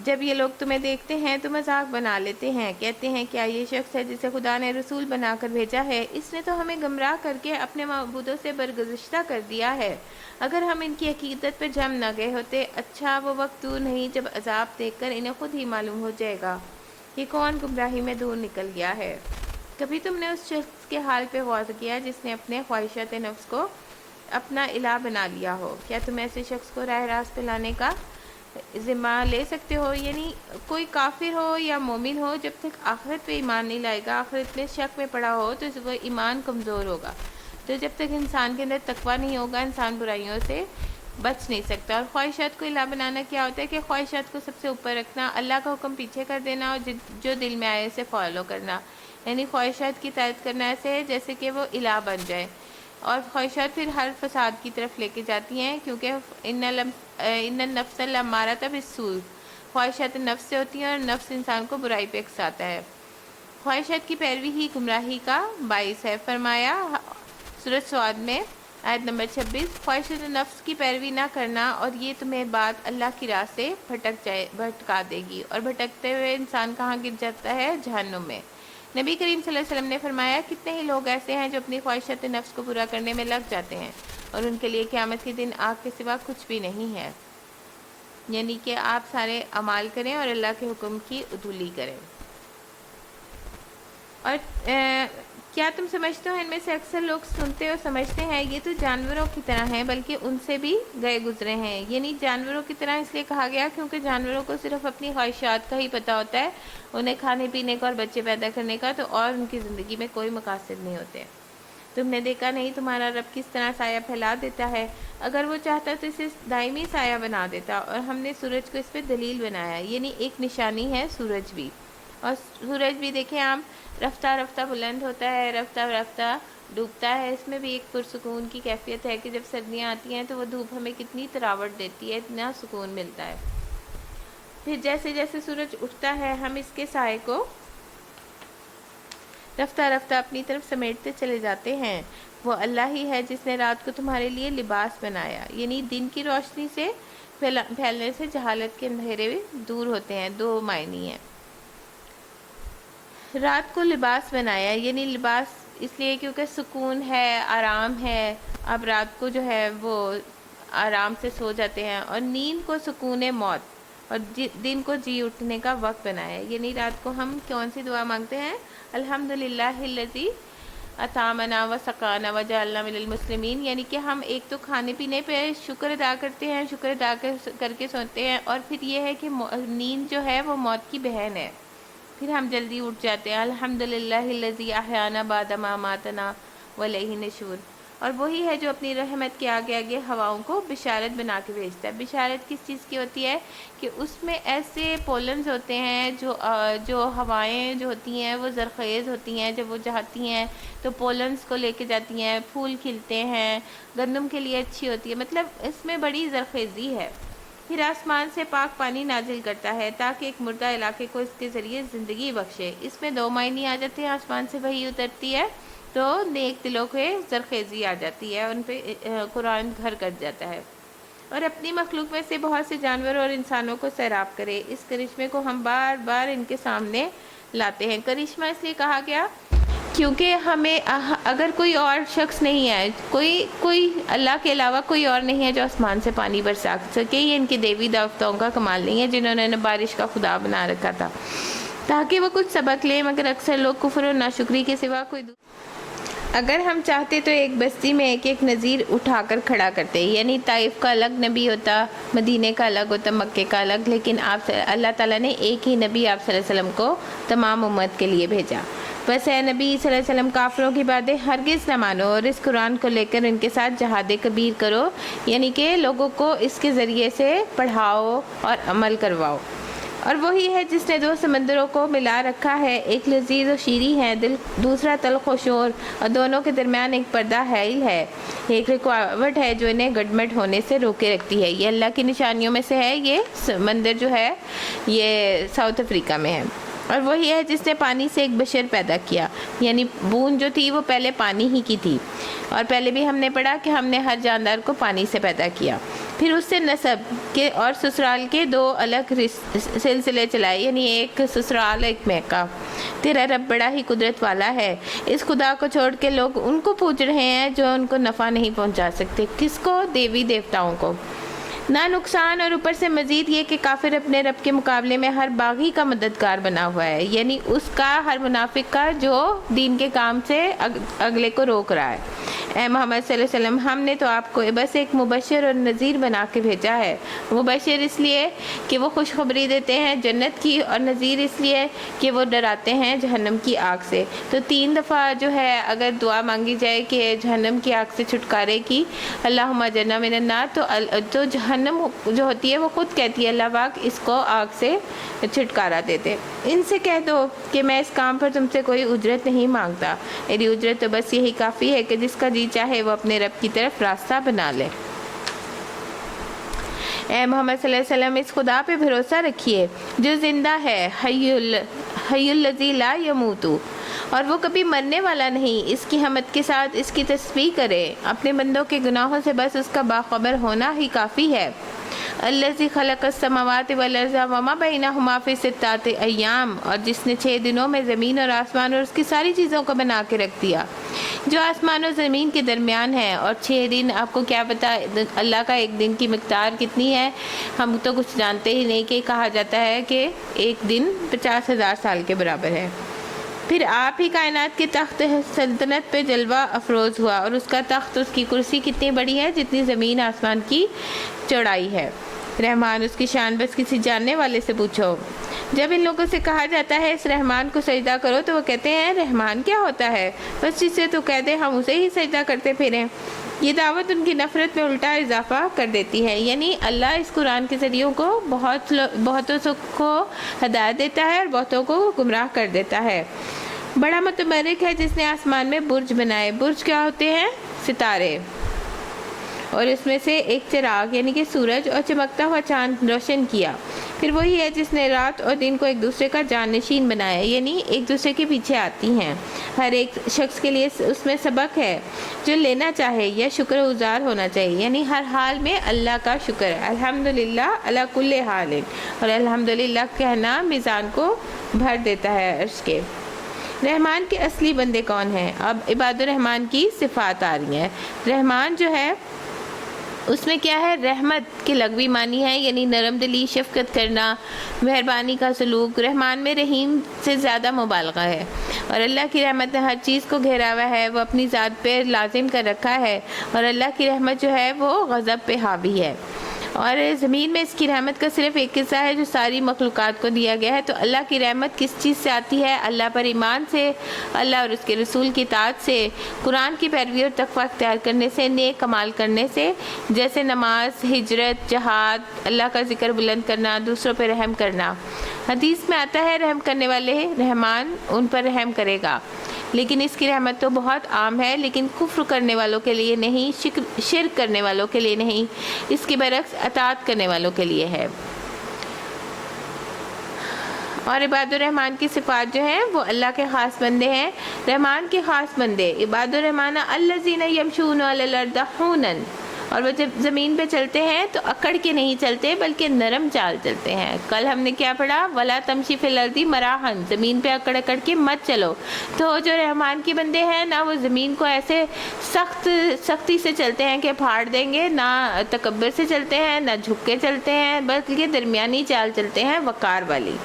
جب یہ لوگ تمہیں دیکھتے ہیں تو مذاق بنا لیتے ہیں، کہتے ہیں کیا یہ شخص ہے جسے خدا نے رسول بنا کر بھیجا ہے؟ اس نے تو ہمیں گمراہ کر کے اپنے معبودوں سے برگزشتہ کر دیا ہے۔ اگر ہم ان کی عقیدت پہ جم نہ گئے ہوتے، اچھا وہ وقت دور نہیں جب عذاب دیکھ کر انہیں خود ہی معلوم ہو جائے گا کہ کون گمراہی میں دور نکل گیا ہے۔ کبھی تم نے اس شخص کے حال پہ غور کیا جس نے اپنے خواہشات نفس کو اپنا الہ بنا لیا ہو؟ کیا تم ایسے شخص کو راہ راست پہ لانے کا ذمہ لے سکتے ہو؟ یعنی کوئی کافر ہو یا مومن ہو، جب تک آخرت پہ ایمان نہیں لائے گا، آخرت میں شک میں پڑا ہو تو وہ ایمان کمزور ہوگا۔ تو جب تک انسان کے اندر تقویٰ نہیں ہوگا، انسان برائیوں سے بچ نہیں سکتا۔ اور خواہشات کو الہ بنانا کیا ہوتا ہے کہ خواہشات کو سب سے اوپر رکھنا، اللہ کا حکم پیچھے کر دینا اور جو دل میں آئے اسے فالو کرنا۔ یعنی خواہشات کی اطاعت کرنا ایسے ہے جیسے کہ وہ الہ بن جائے، اور خواہشات پھر ہر فساد کی طرف لے کے جاتی ہیں، کیونکہ ان النفس لامارۃ بالسوء، خواہشات نفس سے ہوتی ہیں اور نفس انسان کو برائی پہ اکساتا ہے۔ خواہشات کی پیروی ہی گمراہی کا باعث ہے۔ فرمایا سورۃ صاد میں آیت نمبر 26، خواہشات نفس کی پیروی نہ کرنا اور یہ تمہیں بات اللہ کی راہ سے بھٹکا دے گی، اور بھٹکتے ہوئے انسان کہاں گر جاتا ہے؟ جہنم میں۔ نبی کریم صلی اللہ علیہ وسلم نے فرمایا کتنے ہی لوگ ایسے ہیں جو اپنی خواہشات نفس کو پورا کرنے میں لگ جاتے ہیں اور ان کے لیے قیامت کے دن آگ کے سوا کچھ بھی نہیں ہے۔ یعنی کہ آپ سارے اعمال کریں اور اللہ کے حکم کی عدولی کریں۔ اور کیا تم سمجھتے ہو ان میں سے اکثر لوگ سنتے اور سمجھتے ہیں یہ تو جانوروں کی طرح ہیں، بلکہ ان سے بھی گئے گزرے ہیں۔ یعنی جانوروں کی طرح اس لیے کہا گیا کیونکہ جانوروں کو صرف اپنی خواہشات کا ہی پتہ ہوتا ہے، انہیں کھانے پینے کا اور بچے پیدا کرنے کا، تو اور ان کی زندگی میں کوئی مقاصد نہیں ہوتے۔ تم نے دیکھا نہیں تمہارا رب کس طرح سایہ پھیلا دیتا ہے؟ اگر وہ چاہتا تو اسے دائمی سایہ بنا دیتا، اور ہم نے سورج کو اس پہ دلیل بنایا، یعنی ایک نشانی ہے سورج بھی۔ اور سورج بھی دیکھیں آپ، رفتہ رفتہ بلند ہوتا ہے، رفتہ رفتہ ڈوبتا ہے۔ اس میں بھی ایک پرسکون کی کیفیت ہے کہ جب سردیاں آتی ہیں تو وہ دھوپ ہمیں کتنی تراوٹ دیتی ہے، اتنا سکون ملتا ہے۔ پھر جیسے جیسے سورج اٹھتا ہے ہم اس کے سائے کو رفتہ رفتہ اپنی طرف سمیٹتے چلے جاتے ہیں۔ وہ اللہ ہی ہے جس نے رات کو تمہارے لیے لباس بنایا، یعنی دن کی روشنی سے پھیلنے سے جہالت کے اندھیرے دور ہوتے ہیں۔ دو معنی ہیں۔ رات کو لباس بنایا، یعنی لباس اس لیے کیونکہ سکون ہے، آرام ہے، اب رات کو جو ہے وہ آرام سے سو جاتے ہیں، اور نیند کو سکون موت اور دن کو جی اٹھنے کا وقت بنایا۔ یعنی رات کو ہم کون سی دعا مانگتے ہیں؟ الحمدللہ الذی اطعمنا وسقانا وجعلنا من المسلمین، یعنی کہ ہم ایک تو کھانے پینے پہ شکر ادا کرتے ہیں، شکر ادا کر کے سوتے ہیں، اور پھر یہ ہے کہ نیند جو ہے وہ موت کی بہن ہے، پھر ہم جلدی اٹھ جاتے ہیں۔ الحمدللہ الذی احیانا بعد ما اماتنا والیہ النشور، اور وہی ہے جو اپنی رحمت کے آگے آگے ہواؤں کو بشارت بنا کے بھیجتا ہے۔ بشارت کس چیز کی ہوتی ہے؟ کہ اس میں ایسے پولنز ہوتے ہیں جو ہوائیں جو ہوتی ہیں وہ زرخیز ہوتی ہیں، جب وہ جاتی ہیں تو پولنز کو لے کے جاتی ہیں، پھول کھلتے ہیں، گندم کے لیے اچھی ہوتی ہے، مطلب اس میں بڑی زرخیزی ہے۔ پھر آسمان سے پاک پانی نازل کرتا ہے تاکہ ایک مردہ علاقے کو اس کے ذریعے زندگی بخشے۔ اس میں دو معنی آ جاتے ہیں، آسمان سے وحی اترتی ہے تو نیک دلوں کے زرخیزی آ جاتی ہے، ان پہ قرآن گھر کر جاتا ہے، اور اپنی مخلوق میں سے بہت سے جانوروں اور انسانوں کو سیراب کرے۔ اس کرشمے کو ہم بار بار ان کے سامنے لاتے ہیں۔ کرشمہ اس لیے کہا گیا کیونکہ ہمیں اگر کوئی اور شخص نہیں ہے، کوئی اللہ کے علاوہ کوئی اور نہیں ہے جو آسمان سے پانی برسا سکے، یہ ان کے دیوی دعوتوں کا کمال نہیں ہے جنہوں نے بارش کا خدا بنا رکھا تھا تاکہ وہ کچھ سبق لیں، مگر اکثر لوگ کفر اور ناشکری کے سوا کوئی اگر ہم چاہتے تو ایک بستی میں ایک نذیر اٹھا کر کھڑا کرتے، یعنی طائف کا الگ نبی ہوتا، مدینے کا الگ ہوتا، مکے کا الگ، لیکن اللہ تعالیٰ نے ایک ہی نبی آپ صلی اللہ علیہ وسلم کو تمام امت کے لیے بھیجا۔ بس اے نبی صلی اللہ علیہ وسلم، کافروں کی باتیں ہرگز نہ مانو اور اس قرآن کو لے کر ان کے ساتھ جہاد کبیر کرو، یعنی کہ لوگوں کو اس کے ذریعے سے پڑھاؤ اور عمل کرواؤ۔ اور وہی ہے جس نے دو سمندروں کو ملا رکھا ہے، ایک لذیذ و شیریں ہے دل، دوسرا تلخ و شور، اور دونوں کے درمیان ایک پردہ حائل ہے، ایک رکاوٹ ہے جو انہیں گڈمٹ ہونے سے روکے رکھتی ہے۔ یہ اللہ کی نشانیوں میں سے ہے۔ یہ سمندر جو ہے یہ ساؤتھ افریقہ میں ہے۔ اور وہی ہے جس نے پانی سے ایک بشر پیدا کیا، یعنی بوند جو تھی وہ پہلے پانی ہی کی تھی، اور پہلے بھی ہم نے پڑھا کہ ہم نے ہر جاندار کو پانی سے پیدا کیا، پھر اس سے نسب کے اور سسرال کے دو الگ سلسلے چلائے، یعنی ایک سسرال ایک میکا۔ تیرا رب بڑا ہی قدرت والا ہے۔ اس خدا کو چھوڑ کے لوگ ان کو پوج رہے ہیں جو ان کو نفع نہیں پہنچا سکتے۔ کس کو؟ دیوی دیوتاؤں کو۔ نہ نقصان، اور اوپر سے مزید یہ کہ کافر اپنے رب کے مقابلے میں ہر باغی کا مددگار بنا ہوا ہے، یعنی اس کا، ہر منافق کا جو دین کے کام سے اگلے کو روک رہا ہے۔ اے محمد صلی اللہ علیہ وسلم، ہم نے تو آپ کو بس ایک مبشر اور نذیر بنا کے بھیجا ہے۔ مبشر اس لیے کہ وہ خوشخبری دیتے ہیں جنت کی، اور نذیر اس لیے کہ وہ ڈراتے ہیں جہنم کی آگ سے۔ تو 3 دفعہ جو ہے اگر دعا مانگی جائے کہ جہنم کی آگ سے چھٹکارے کی، اللہم اجرنا من النار، تو جہنم جو ہوتی ہے وہ خود کہتی ہے اللہ پاک اس کو آگ سے چھٹکارا دیتے۔ ان سے کہہ دو کہ میں اس کام پر تم سے کوئی اجرت نہیں مانگتا، میری اجرت تو بس یہی کافی ہے کہ جس کا جی چاہے وہ اپنے رب کی طرف راستہ بنا لے۔ اے محمد صلی اللہ علیہ وسلم، اس خدا پہ بھروسہ رکھیے جو زندہ ہے، حی الذی لا یموت، اور وہ کبھی مرنے والا نہیں۔ اس کی حمد کے ساتھ اس کی تسبیح کرے، اپنے بندوں کے گناہوں سے بس اس کا باخبر ہونا ہی کافی ہے۔ الذی خلق السماوات والارض وما بینہما فی 6 ایام، اور جس نے 6 دنوں میں زمین اور آسمان اور اس کی ساری چیزوں کو بنا کے رکھ دیا جو آسمان و زمین کے درمیان ہے، اور 6 دن، آپ کو کیا پتا اللہ کا ایک دن کی مقدار کتنی ہے؟ ہم تو کچھ جانتے ہی نہیں، کہ کہا جاتا ہے کہ ایک دن 50,000 سال کے برابر ہے۔ پھر آپ ہی کائنات کے تخت سلطنت پہ جلوہ افروز ہوا، اور اس کا تخت، اس کی کرسی کتنی بڑی ہے جتنی زمین آسمان کی چوڑائی ہے۔ رحمان، اس کی شان بس کسی جاننے والے سے پوچھو۔ جب ان لوگوں سے کہا جاتا ہے اس رحمان کو سجدہ کرو تو وہ کہتے ہیں رحمان کیا ہوتا ہے؟ بس جس سے تو کہتے ہم اسے ہی سجدہ کرتے پھریں۔ یہ دعوت ان کی نفرت میں الٹا اضافہ کر دیتی ہے، یعنی اللہ اس قرآن کے ذریعوں کو بہتوں کو ہدایت دیتا ہے اور بہتوں کو گمراہ کر دیتا ہے۔ بڑا متبرک ہے جس نے آسمان میں برج بنائے۔ برج کیا ہوتے ہیں؟ ستارے، اور اس میں سے ایک چراغ یعنی کہ سورج، اور چمکتا ہوا چاند روشن کیا۔ پھر وہی ہے جس نے رات اور دن کو ایک دوسرے کا جانشین بنایا، یعنی ایک دوسرے کے پیچھے آتی ہیں۔ ہر ایک شخص کے لیے اس میں سبق ہے جو لینا چاہے یا شکر گزار ہونا چاہیے، یعنی ہر حال میں اللہ کا شکر، الحمدللہ علی کل حال، اور الحمدللہ کہنا میزان کو بھر دیتا ہے عرش کے۔ رحمان کے اصلی بندے کون ہیں؟ اب عباد الرحمن کی صفات آ رہی ہیں۔ رحمان جو ہے اس میں کیا ہے؟ رحمت کے لغوی معنی ہے، یعنی نرم دلی، شفقت کرنا، مہربانی کا سلوک۔ رحمان میں رحیم سے زیادہ مبالغہ ہے، اور اللہ کی رحمت نے ہر چیز کو گھیرا ہوا ہے، وہ اپنی ذات پہ لازم کر رکھا ہے، اور اللہ کی رحمت جو ہے وہ غضب پہ حاوی ہے۔ اور زمین میں اس کی رحمت کا صرف ایک قصہ ہے جو ساری مخلوقات کو دیا گیا ہے۔ تو اللہ کی رحمت کس چیز سے آتی ہے؟ اللہ پر ایمان سے، اللہ اور اس کے رسول کی اطاعت سے، قرآن کی پیروی اور تقویٰ اختیار کرنے سے، نیک اعمال کرنے سے، جیسے نماز، ہجرت، جہاد، اللہ کا ذکر بلند کرنا، دوسروں پہ رحم کرنا۔ حدیث میں آتا ہے رحم کرنے والے رحمان ان پر رحم کرے گا، لیکن اس کی رحمت تو بہت عام ہے، لیکن کفر کرنے والوں کے لیے نہیں، شرک کرنے والوں کے لیے نہیں، اس کے برعکس اطاعت کرنے والوں کے لیے ہے۔ اور عباد الرحمن کی صفات جو ہیں وہ اللہ کے خاص بندے ہیں۔ رحمان کے خاص بندے، عباد الرحمن الذین یمشون علی الارض حونا، اور وہ جب زمین پہ چلتے ہیں تو اکڑ کے نہیں چلتے بلکہ نرم چال چلتے ہیں. کل ہم نے کیا پڑھا؟ ولا تمشی فی الارض مراحن، زمین پہ اکڑ اکڑ کے مت چلو. تو جو رحمان کے بندے ہیں نہ وہ زمین کو ایسے سختی سے چلتے ہیں کہ پھاڑ دیں گے، نہ تکبر سے چلتے ہیں، نہ جھک کے چلتے ہیں، بلکہ درمیانی چال چلتے ہیں، وقار والی.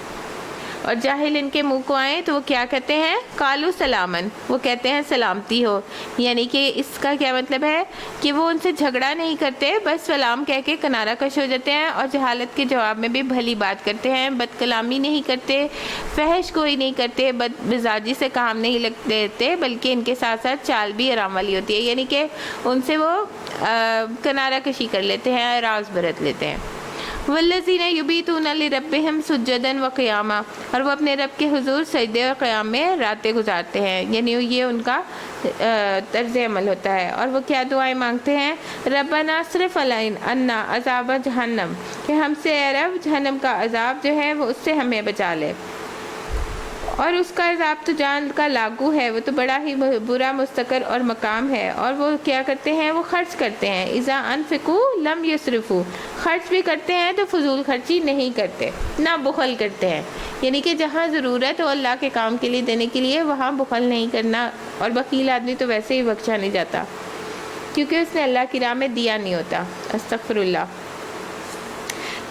اور جاہل ان کے منہ کو آئیں تو وہ کیا کہتے ہیں؟ قالوا سلامن، وہ کہتے ہیں سلامتی ہو. یعنی کہ اس کا کیا مطلب ہے کہ وہ ان سے جھگڑا نہیں کرتے، بس سلام کہہ کے کنارہ کش ہو جاتے ہیں، اور جہالت کے جواب میں بھی بھلی بات کرتے ہیں، بد کلامی نہیں کرتے، فحش کوئی نہیں کرتے، بد مزاجی سے کام نہیں لیتے، بلکہ ان کے ساتھ ساتھ چال بھی آرام والی ہوتی ہے. یعنی کہ ان سے وہ کنارہ کشی کر لیتے ہیں، راز برت لیتے ہیں. والذین یبیتون لربہم سجدا وقیاما، اور وہ اپنے رب کے حضور سجدے اور قیام میں راتیں گزارتے ہیں. یعنی یہ ان کا طرز عمل ہوتا ہے. اور وہ کیا دعائیں مانگتے ہیں؟ ربنا اصرف عنا عذاب جہنم، کہ ہم سے اے رب جہنم کا عذاب جو ہے وہ اس سے ہمیں بچا لے. اور اس کا عذاب تو جان کا لاگو ہے، وہ تو بڑا ہی برا مستقر اور مقام ہے. اور وہ کیا کرتے ہیں؟ وہ خرچ کرتے ہیں. اذا انفقوا لم یسرفوا، خرچ بھی کرتے ہیں تو فضول خرچی نہیں کرتے، نہ بخل کرتے ہیں. یعنی کہ جہاں ضرورت ہو اللہ کے کام کے لیے دینے کے لیے وہاں بخل نہیں کرنا. اور بخیل آدمی تو ویسے ہی بخشا نہیں جاتا کیونکہ اس نے اللہ کی راہ میں دیا نہیں ہوتا، استغفر اللہ.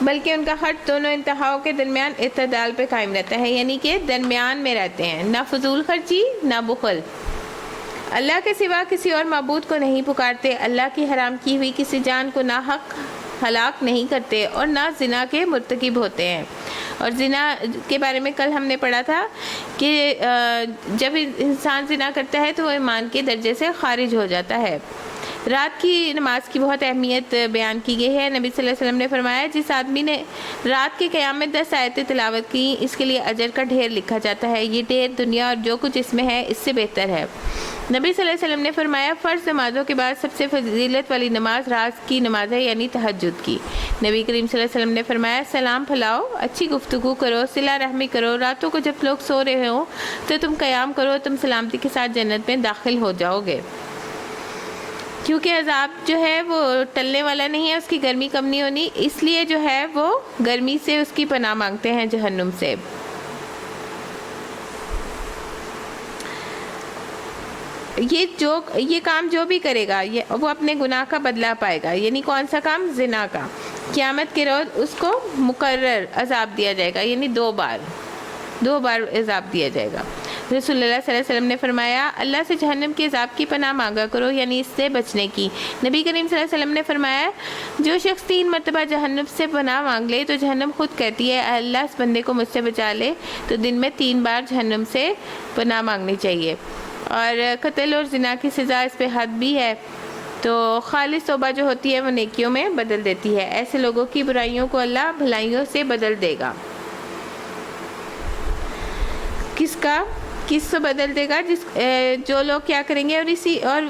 بلکہ ان کا خرچ دونوں انتہاؤں کے درمیان اعتدال پہ قائم رہتا ہے. یعنی کہ درمیان میں رہتے ہیں، نہ فضول خرچی نہ بخل. اللہ کے سوا کسی اور معبود کو نہیں پکارتے، اللہ کی حرام کی ہوئی کسی جان کو ناحق ہلاک نہیں کرتے، اور نہ زنا کے مرتکب ہوتے ہیں. اور زنا کے بارے میں کل ہم نے پڑھا تھا کہ جب انسان زنا کرتا ہے تو وہ ایمان کے درجے سے خارج ہو جاتا ہے. رات کی نماز کی بہت اہمیت بیان کی گئی ہے. نبی صلی اللہ علیہ وسلم نے فرمایا جس آدمی نے رات کے قیام میں 10 آیتیں تلاوت کی اس کے لیے اجر کا ڈھیر لکھا جاتا ہے. یہ ڈھیر دنیا اور جو کچھ اس میں ہے اس سے بہتر ہے. نبی صلی اللہ علیہ وسلم نے فرمایا فرض نمازوں کے بعد سب سے فضیلت والی نماز رات کی نماز ہے، یعنی تہجد کی. نبی کریم صلی اللہ علیہ وسلم نے فرمایا سلام پھیلاؤ، اچھی گفتگو کرو، صلہ رحمی کرو. راتوں کو جب لوگ سو رہے ہوں تو تم قیام کرو، تم سلامتی کے ساتھ جنت میں داخل ہو جاؤ گے. کیونکہ عذاب جو ہے وہ ٹلنے والا نہیں ہے، اس کی گرمی کم نہیں ہونی، اس لیے جو ہے وہ گرمی سے اس کی پناہ مانگتے ہیں جہنم سے. یہ کام جو بھی کرے گا وہ اپنے گناہ کا بدلہ پائے گا. یعنی کون سا کام؟ زنا کا. قیامت کے روز اس کو مقرر عذاب دیا جائے گا، یعنی 2 بار عذاب دیا جائے گا. رسول اللہ صلی اللہ علیہ وسلم نے فرمایا اللہ سے جہنم کے عذاب کی پناہ مانگا کرو، یعنی اس سے بچنے کی. نبی کریم صلی اللہ علیہ وسلم نے فرمایا جو شخص 3 مرتبہ جہنم سے پناہ مانگ لے تو جہنم خود کہتی ہے اے اللہ اس بندے کو مجھ سے بچا لے. تو دن میں 3 بار جہنم سے پناہ مانگنی چاہیے. اور قتل اور زنا کی سزا اس پہ حد بھی ہے. تو خالص توبہ جو ہوتی ہے وہ نیکیوں میں بدل دیتی ہے. ایسے لوگوں کی برائیوں کو اللہ بھلائیوں سے بدل دے گا. کس کو بدل دے گا؟ جو لوگ کیا کریں گے. اور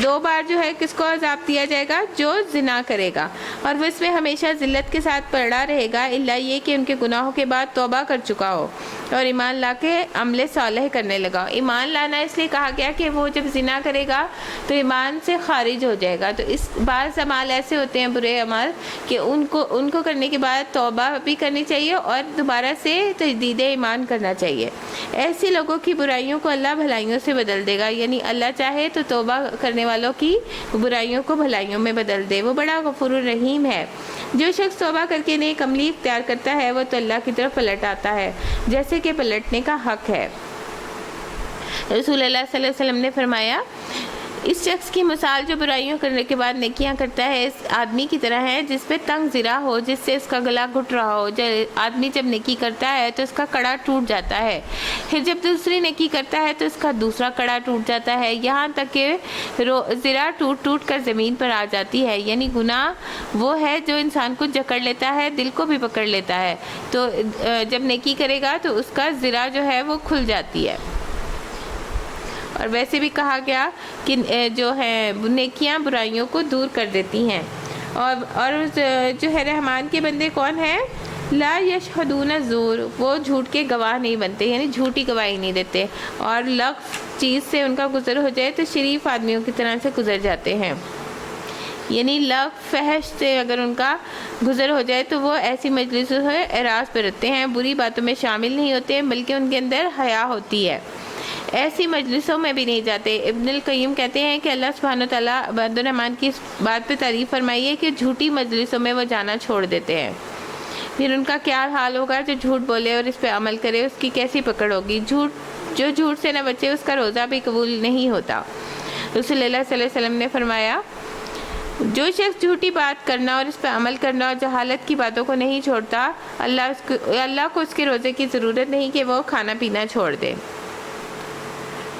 2 بار جو ہے کس کو عذاب دیا جائے گا؟ جو زنا کرے گا، اور وہ اس میں ہمیشہ ذلت کے ساتھ پڑا رہے گا، الا یہ کہ ان کے گناہوں کے بعد توبہ کر چکا ہو اور ایمان لا کے عمل صالح کرنے لگا. ایمان لانا اس لیے کہا گیا کہ وہ جب زنا کرے گا تو ایمان سے خارج ہو جائے گا. تو اس بعض اعمال ایسے ہوتے ہیں برے اعمال کہ ان کو کرنے کے بعد توبہ بھی کرنی چاہیے اور دوبارہ سے تجدید ایمان کرنا چاہیے. ایسے لوگوں کی برائیوں کو اللہ بھلائیوں سے بدل دے گا. یعنی اللہ چاہے تو توبہ کرنے والوں کی برائیوں کو بھلائیوں میں بدل دے. وہ بڑا غفور الرحیم ہے. جو شخص توبہ کر کے نیک عملی اختیار کرتا ہے وہ تو اللہ کی طرف پلٹ آتا ہے جیسے کہ پلٹنے کا حق ہے. رسول اللہ صلی اللہ علیہ وسلم نے فرمایا اس شخص کی مثال جو برائیوں کرنے کے بعد نیکیاں کرتا ہے اس آدمی کی طرح ہے جس پہ تنگ زرہ ہو، جس سے اس کا گلا گھٹ رہا ہو. آدمی جب نیکی کرتا ہے تو اس کا کڑا ٹوٹ جاتا ہے، پھر جب دوسری نیکی کرتا ہے تو اس کا دوسرا کڑا ٹوٹ جاتا ہے، یہاں تک کہ زرہ ٹوٹ ٹوٹ کر زمین پر آ جاتی ہے. یعنی گناہ وہ ہے جو انسان کو جکڑ لیتا ہے، دل کو بھی پکڑ لیتا ہے. تو جب نیکی کرے گا تو اس کا زرہ جو ہے وہ کھل جاتی ہے. اور ویسے بھی کہا گیا کہ جو ہے نیکیاں برائیوں کو دور کر دیتی ہیں. اور جو ہے رحمان کے بندے کون ہیں؟ لا یشہدون الزور، وہ جھوٹ کے گواہ نہیں بنتے، یعنی جھوٹی گواہی نہیں دیتے. اور لغو چیز سے ان کا گزر ہو جائے تو شریف آدمیوں کی طرح سے گزر جاتے ہیں. یعنی لغو فحش سے اگر ان کا گزر ہو جائے تو وہ ایسی مجلسوں سے اعراض پہ رہتے ہیں، بری باتوں میں شامل نہیں ہوتے، بلکہ ان کے اندر حیا ہوتی ہے، ایسی مجلسوں میں بھی نہیں جاتے۔ ابن القیم کہتے ہیں کہ اللہ سبحانہ وتعالیٰ عباد الرحمن کی اس بات پہ تعریف فرمائی ہے کہ جھوٹی مجلسوں میں وہ جانا چھوڑ دیتے ہیں۔ پھر ان کا کیا حال ہوگا جو جھوٹ بولے اور اس پہ عمل کرے، اس کی کیسی پکڑ ہوگی۔ جو جھوٹ سے نہ بچے اس کا روزہ بھی قبول نہیں ہوتا۔ رسول اللہ صلی اللہ علیہ وسلم نے فرمایا جو شخص جھوٹی بات کرنا اور اس پہ عمل کرنا اور جہالت کی باتوں کو نہیں چھوڑتا، اللہ کو اس کے روزے کی ضرورت نہیں کہ وہ کھانا پینا چھوڑ دے۔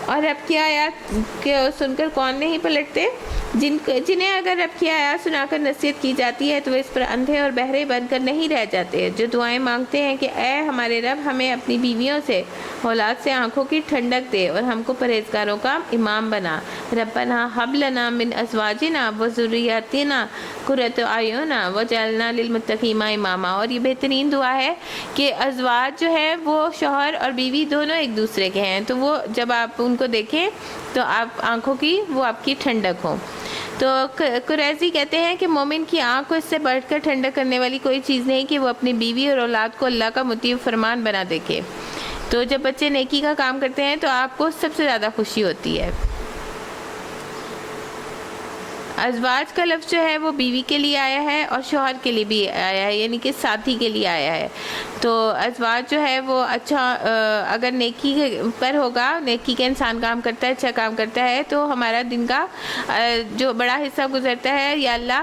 اور رب کی آیات سن کر کون نہیں پلٹتے؟ جنہیں اگر رب کی آیات سنا کر نصیحت کی جاتی ہے تو وہ اس پر اندھے اور بہرے بن کر نہیں رہ جاتے، جو دعائیں مانگتے ہیں کہ اے ہمارے رب ہمیں اپنی بیویوں سے، اولاد سے آنکھوں کی ٹھنڈک دے اور ہم کو پرہیزگاروں کا امام بنا۔ ربنا ہب لنا من ازواجنا و ذریاتنا قرۃ اعین واجعلنا للمتقین اماما۔ اور یہ بہترین دعا ہے کہ ازواج جو ہے وہ شوہر اور بیوی دونوں ایک دوسرے کے ہیں، تو وہ جب آپ ان کو دیکھیں تو آپ آنکھوں کی وہ آپ کی ٹھنڈک ہو۔ تو قریظی کہتے ہیں کہ مومن کی آنکھ کو اس سے بڑھ کر ٹھنڈک کرنے والی کوئی چیز نہیں کہ وہ اپنی بیوی اور اولاد کو اللہ کا مطیع فرمان بنا دیکھے۔ تو جب بچے نیکی کا کام کرتے ہیں تو آپ کو سب سے زیادہ خوشی ہوتی ہے۔ ازواج کا لفظ جو ہے وہ بیوی کے لیے آیا ہے اور شوہر کے لیے بھی آیا ہے، یعنی کہ ساتھی کے لیے آیا ہے۔ تو ازواج جو ہے وہ اچھا اگر نیکی پر ہوگا، نیکی کا انسان کام کرتا ہے، اچھا کام کرتا ہے، تو ہمارا دن کا جو بڑا حصہ گزرتا ہے یا اللہ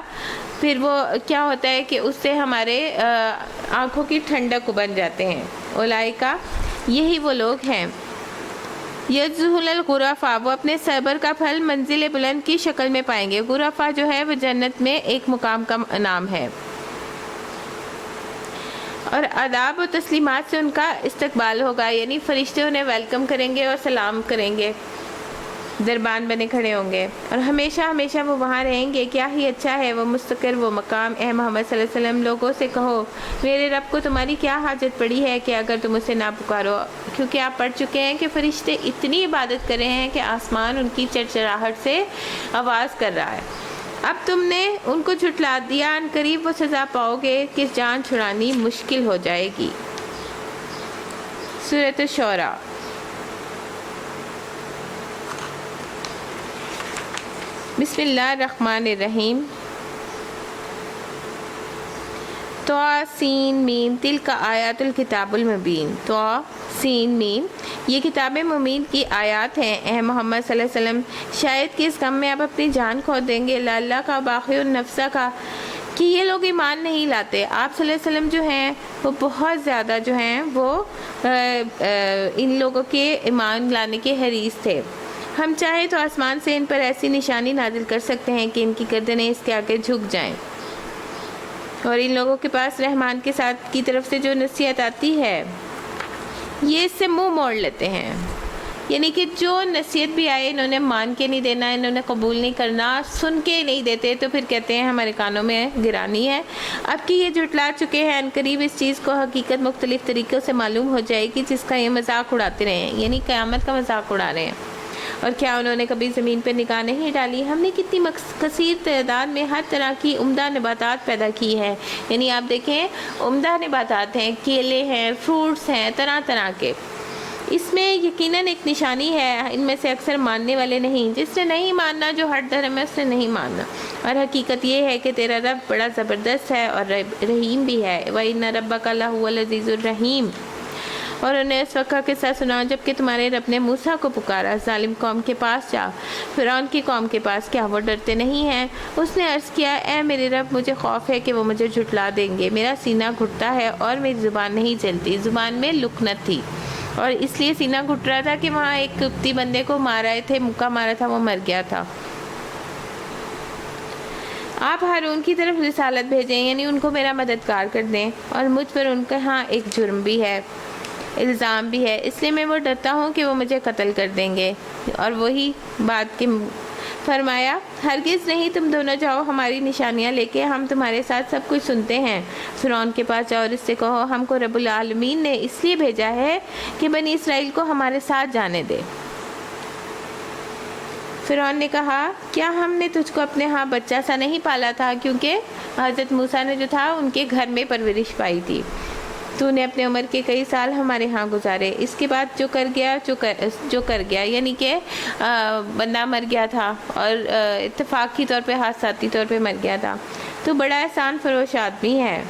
پھر وہ کیا ہوتا ہے کہ اس سے ہمارے آنکھوں کی ٹھنڈک بن جاتے ہیں۔ اولئکا یہی وہ لوگ ہیں یجزون الغرفا، وہ اپنے صبر کا پھل منزل بلند کی شکل میں پائیں گے۔ غرفا جو ہے وہ جنت میں ایک مقام کا نام ہے، اور آداب و تسلیمات سے ان کا استقبال ہوگا، یعنی فرشتے انہیں ویلکم کریں گے اور سلام کریں گے، دربان بنے کھڑے ہوں گے، اور ہمیشہ ہمیشہ وہ وہاں رہیں گے۔ کیا ہی اچھا ہے وہ مستقر وہ مقام۔ اے محمد صلی اللہ علیہ وسلم لوگوں سے کہو میرے رب کو تمہاری کیا حاجت پڑی ہے کہ اگر تم اسے نہ پکارو، کیونکہ آپ پڑھ چکے ہیں کہ فرشتے اتنی عبادت کر رہے ہیں کہ آسمان ان کی چرچراہٹ سے آواز کر رہا ہے۔ اب تم نے ان کو جھٹلا دیا، ان قریب وہ سزا پاؤ گے کہ جان چھڑانی مشکل ہو جائے گی۔ سورۃ الشعراء۔ بسم اللہ الرحمن الرحیم۔ طٰ سین میم تلک آیات الکتاب المبین۔ طٰ سین میم یہ کتاب مبین کی آیات ہیں۔ اے محمد صلی اللہ علیہ وسلم شاید کہ اس غم میں آپ اپنی جان کھو دیں گے، اللہ کا باقی النفس کا، کہ یہ لوگ ایمان نہیں لاتے۔ آپ صلی اللہ علیہ وسلم جو ہیں وہ بہت زیادہ جو ہیں وہ ان لوگوں کے ایمان لانے کے حریص تھے۔ ہم چاہیں تو آسمان سے ان پر ایسی نشانی نازل کر سکتے ہیں کہ ان کی گردنیں اس کے آگے جھک جائیں، اور ان لوگوں کے پاس رحمان کے ساتھ کی طرف سے جو نصیحت آتی ہے یہ اس سے منہ موڑ لیتے ہیں، یعنی کہ جو نصیحت بھی آئے انہوں نے مان کے نہیں دینا، انہوں نے قبول نہیں کرنا، سن کے نہیں دیتے، تو پھر کہتے ہیں ہمارے کانوں میں گرانی ہے۔ اب کہ یہ جھٹلا چکے ہیں، ان قریب اس چیز کو حقیقت مختلف طریقوں سے معلوم ہو جائے گی جس کا یہ مذاق اڑاتے رہے ہیں، یعنی قیامت کا مذاق اڑا رہے ہیں۔ اور کیا انہوں نے کبھی زمین پہ نگاہ نہیں ڈالی؟ ہم نے کتنی کثیر تعداد میں ہر طرح کی عمدہ نباتات پیدا کی ہیں، یعنی آپ دیکھیں عمدہ نباتات ہیں، کیلے ہیں، فروٹس ہیں، طرح طرح کے۔ اس میں یقیناً ایک نشانی ہے، ان میں سے اکثر ماننے والے نہیں، جس نے نہیں ماننا جو ہر دھرم ہے اس نے نہیں ماننا۔ اور حقیقت یہ ہے کہ تیرا رب بڑا زبردست ہے اور رحیم بھی ہے۔ وَإِنَّ رَبَّكَ لَهُوَ الْعَزِيزُ الرَّحِيمُ۔ اور انہیں اس وقت کا قصہ سنا جب کہ تمہارے رب نے موسیٰ کو پکارا، ظالم قوم کے پاس جا، فرعون کی قوم کے پاس، کیا وہ ڈرتے نہیں ہیں؟ اس نے عرض کیا اے میرے رب مجھے خوف ہے کہ وہ مجھے جھٹلا دیں گے، میرا سینہ گھٹتا ہے اور میری زبان نہیں چلتی۔ زبان میں لکنت تھی اور اس لیے سینہ گھٹ رہا تھا کہ وہاں ایک قبطی بندے کو مار رہے تھے، مکہ مارا تھا، وہ مر گیا تھا۔ آپ ہارون کی طرف رسالت بھیجیں، یعنی ان کو میرا مددگار کر دیں، اور مجھ پر ان کے ہاں ایک جرم بھی ہے، الزام بھی ہے، اس لیے میں وہ ڈرتا ہوں کہ وہ مجھے قتل کر دیں گے۔ اور وہی بات کی فرمایا ہرگز نہیں، تم دونوں جاؤ ہماری نشانیاں لے کے، ہم تمہارے ساتھ سب کچھ سنتے ہیں۔ فرعون کے پاس جاؤ اور اس سے کہو ہم کو رب العالمین نے اس لیے بھیجا ہے کہ بنی اسرائیل کو ہمارے ساتھ جانے دے۔ فرعون نے کہا کیا ہم نے تجھ کو اپنے ہاں بچہ سا نہیں پالا تھا؟ کیونکہ حضرت موسیٰ نے جو تھا ان کے گھر میں پرورش پائی تھی۔ تو نے اپنے عمر کے کئی سال ہمارے ہاں گزارے، اس کے بعد جو کر گیا یعنی کہ بندہ مر گیا تھا اور اتفاقی طور پہ حادثاتی طور پہ مر گیا تھا، تو بڑا احسان فروش آدمی ہے۔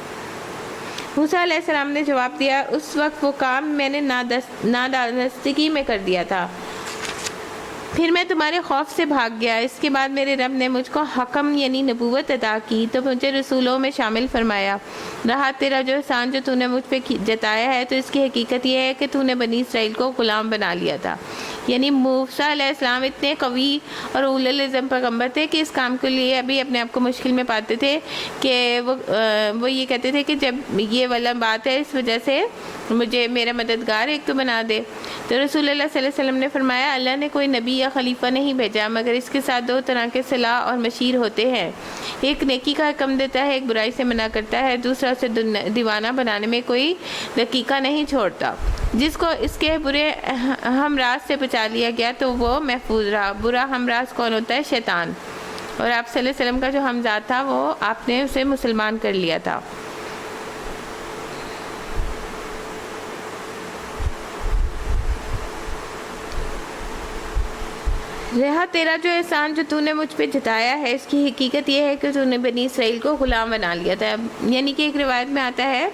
موسیٰ علیہ السلام نے جواب دیا اس وقت وہ کام میں نے نادانستگی میں کر دیا تھا، پھر میں تمہارے خوف سے بھاگ گیا۔ اس کے بعد میرے رب نے مجھ کو حکم یعنی نبوت عطا کی تو مجھے رسولوں میں شامل فرمایا۔ رہا تیرا جو احسان جو تو نے مجھ پہ جتایا ہے، تو اس کی حقیقت یہ ہے کہ تو نے بنی اسرائیل کو غلام بنا لیا تھا۔ یعنی موسیٰ علیہ السلام اتنے قوی اور اولو العزم پیغمبر تھے کہ اس کام کے لیے ابھی اپنے آپ کو مشکل میں پاتے تھے کہ وہ یہ کہتے تھے کہ جب یہ والا بات ہے اس وجہ سے مجھے میرا مددگار ایک تو بنا دے۔ تو رسول اللہ صلی اللہ علیہ وسلم نے فرمایا اللہ نے کوئی نبی یا خلیفہ نہیں بھیجا مگر اس کے ساتھ دو طرح کے صلاح اور مشیر ہوتے ہیں، ایک نیکی کا حکم دیتا ہے، ایک برائی سے منع کرتا ہے، دوسرا اسے دیوانہ بنانے میں کوئی دقیقہ نہیں چھوڑتا۔ جس کو اس کے برے ہمراز سے بچا لیا گیا تو وہ محفوظ رہا۔ برا ہمراز کون ہوتا ہے؟ شیطان، اور آپ صلی اللہ علیہ وسلم کا جو ہمزاد تھا وہ آپ نے اسے مسلمان کر لیا تھا۔ رہا تیرا جو احسان جو تو نے مجھ پہ جتایا ہے، اس کی حقیقت یہ ہے کہ تو نے بنی اسرائیل کو غلام بنا لیا تھا۔ یعنی کہ ایک روایت میں آتا ہے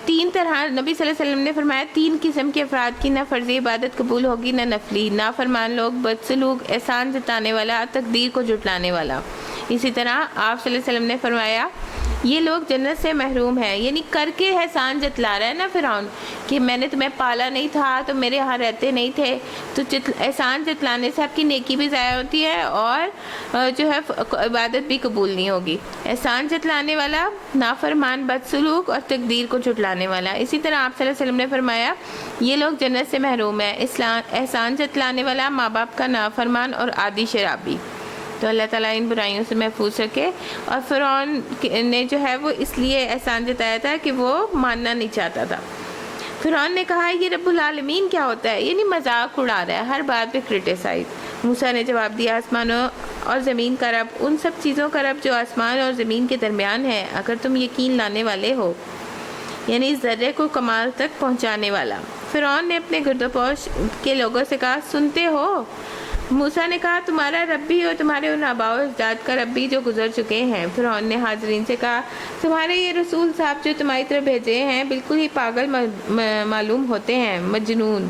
تین طرح نبی صلی اللہ علیہ وسلم نے فرمایا تین قسم کے افراد کی نہ فرضی عبادت قبول ہوگی نہ نفلی، نافرمان لوگ، بدسلوک، احسان جتانے والا، تقدیر کو جھٹلانے والا۔ اسی طرح آپ صلی اللہ علیہ وسلم نے فرمایا یہ لوگ جنت سے محروم ہیں۔ یعنی کر کے احسان جتلا رہا ہے نا فرعون کہ میں نے تمہیں پالا نہیں تھا، تو میرے ہاں رہتے نہیں تھے، تو احسان جتلانے سے آپ کی نیکی بھی ضائع ہوتی ہے اور جو ہے عبادت بھی قبول نہیں ہوگی۔ احسان جتلانے والا، نافرمان، بدسلوک اور تقدیر کو جھٹلانے والا۔ اسی طرح آپ صلی اللہ علیہ وسلم نے فرمایا یہ لوگ جنت سے محروم ہیں، احسان جتلانے والا، ماں باپ کا نافرمان اور عادی شرابی۔ تو اللہ تعالیٰ ان برائیوں سے محفوظ رکھے۔ اور فرعون نے جو ہے وہ اس لیے احسان جتایا تھا کہ وہ ماننا نہیں چاہتا تھا۔ فرعون نے کہا یہ رب العالمین کیا ہوتا ہے؟ یعنی مذاق اڑا رہا ہے، ہر بات پہ کرٹیسائز۔ موسیٰ نے جواب دیا آسمانوں اور زمین کا رب، ان سب چیزوں کا رب جو آسمان اور زمین کے درمیان ہے، اگر تم یقین لانے والے ہو، یعنی ذرے کو کمال تک پہنچانے والا۔ فرعون نے اپنے گرد و پیش کے لوگوں سے کہا سنتے ہو؟ موسیٰ نے کہا تمہارا رب بھی اور تمہارے ان آباء و اجداد کا رب بھی جو گزر چکے ہیں۔ فرعون نے حاضرین سے کہا تمہارے یہ رسول صاحب جو تمہاری طرف بھیجے ہیں بالکل ہی پاگل معلوم ہوتے ہیں، مجنون۔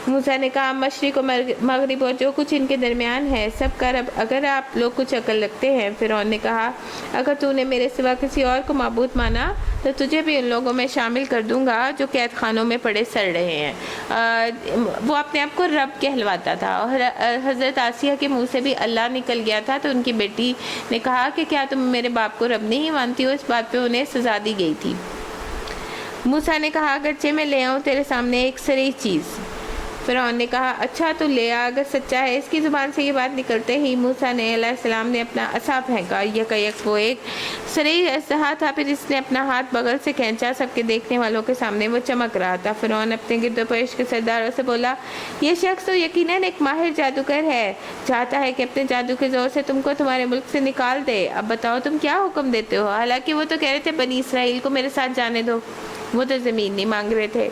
موسیٰ نے کہا مشرق و مغرب اور جو کچھ ان کے درمیان ہے سب کا رب، اگر آپ لوگ کچھ عقل رکھتے ہیں۔ فرعون نے کہا اگر تو نے میرے سوا کسی اور کو معبود مانا تو تجھے بھی ان لوگوں میں شامل کر دوں گا جو قید خانوں میں پڑے سڑ رہے ہیں۔ وہ اپنے آپ کو رب کہلواتا تھا، اور حضرت آسیہ کے منہ سے بھی اللہ نکل گیا تھا، تو ان کی بیٹی نے کہا کہ کیا تم میرے باپ کو رب نہیں مانتی ہو؟ اس بات پہ انہیں سزا دی گئی تھی۔ موسیٰ نے کہا اگرچہ میں لے آؤں تیرے سامنے ایک صریح چیز۔ فرعون نے کہا اچھا تو لے آ، اگر سچا ہے۔ اس کی زبان سے یہ بات نکلتے ہی موسیٰ علیہ السلام نے اپنا عصا پھینکا، یکایک وہ ایک صریح اژدہا تھا، پھر اس نے اپنا ہاتھ بغل سے کھینچا، سب کے دیکھنے والوں کے سامنے وہ چمک رہا تھا۔ فرعون اپنے گرد و پیش کے سرداروں سے بولا یہ شخص تو یقیناً ایک ماہر جادوگر ہے، چاہتا ہے کہ اپنے جادو کے زور سے تم کو تمہارے ملک سے نکال دے۔ اب بتاؤ تم کیا حکم دیتے ہو؟ حالانکہ وہ تو کہہ رہے تھے بنی اسرائیل کو میرے ساتھ جانے دو، وہ تو زمین نہیں مانگ رہے تھے۔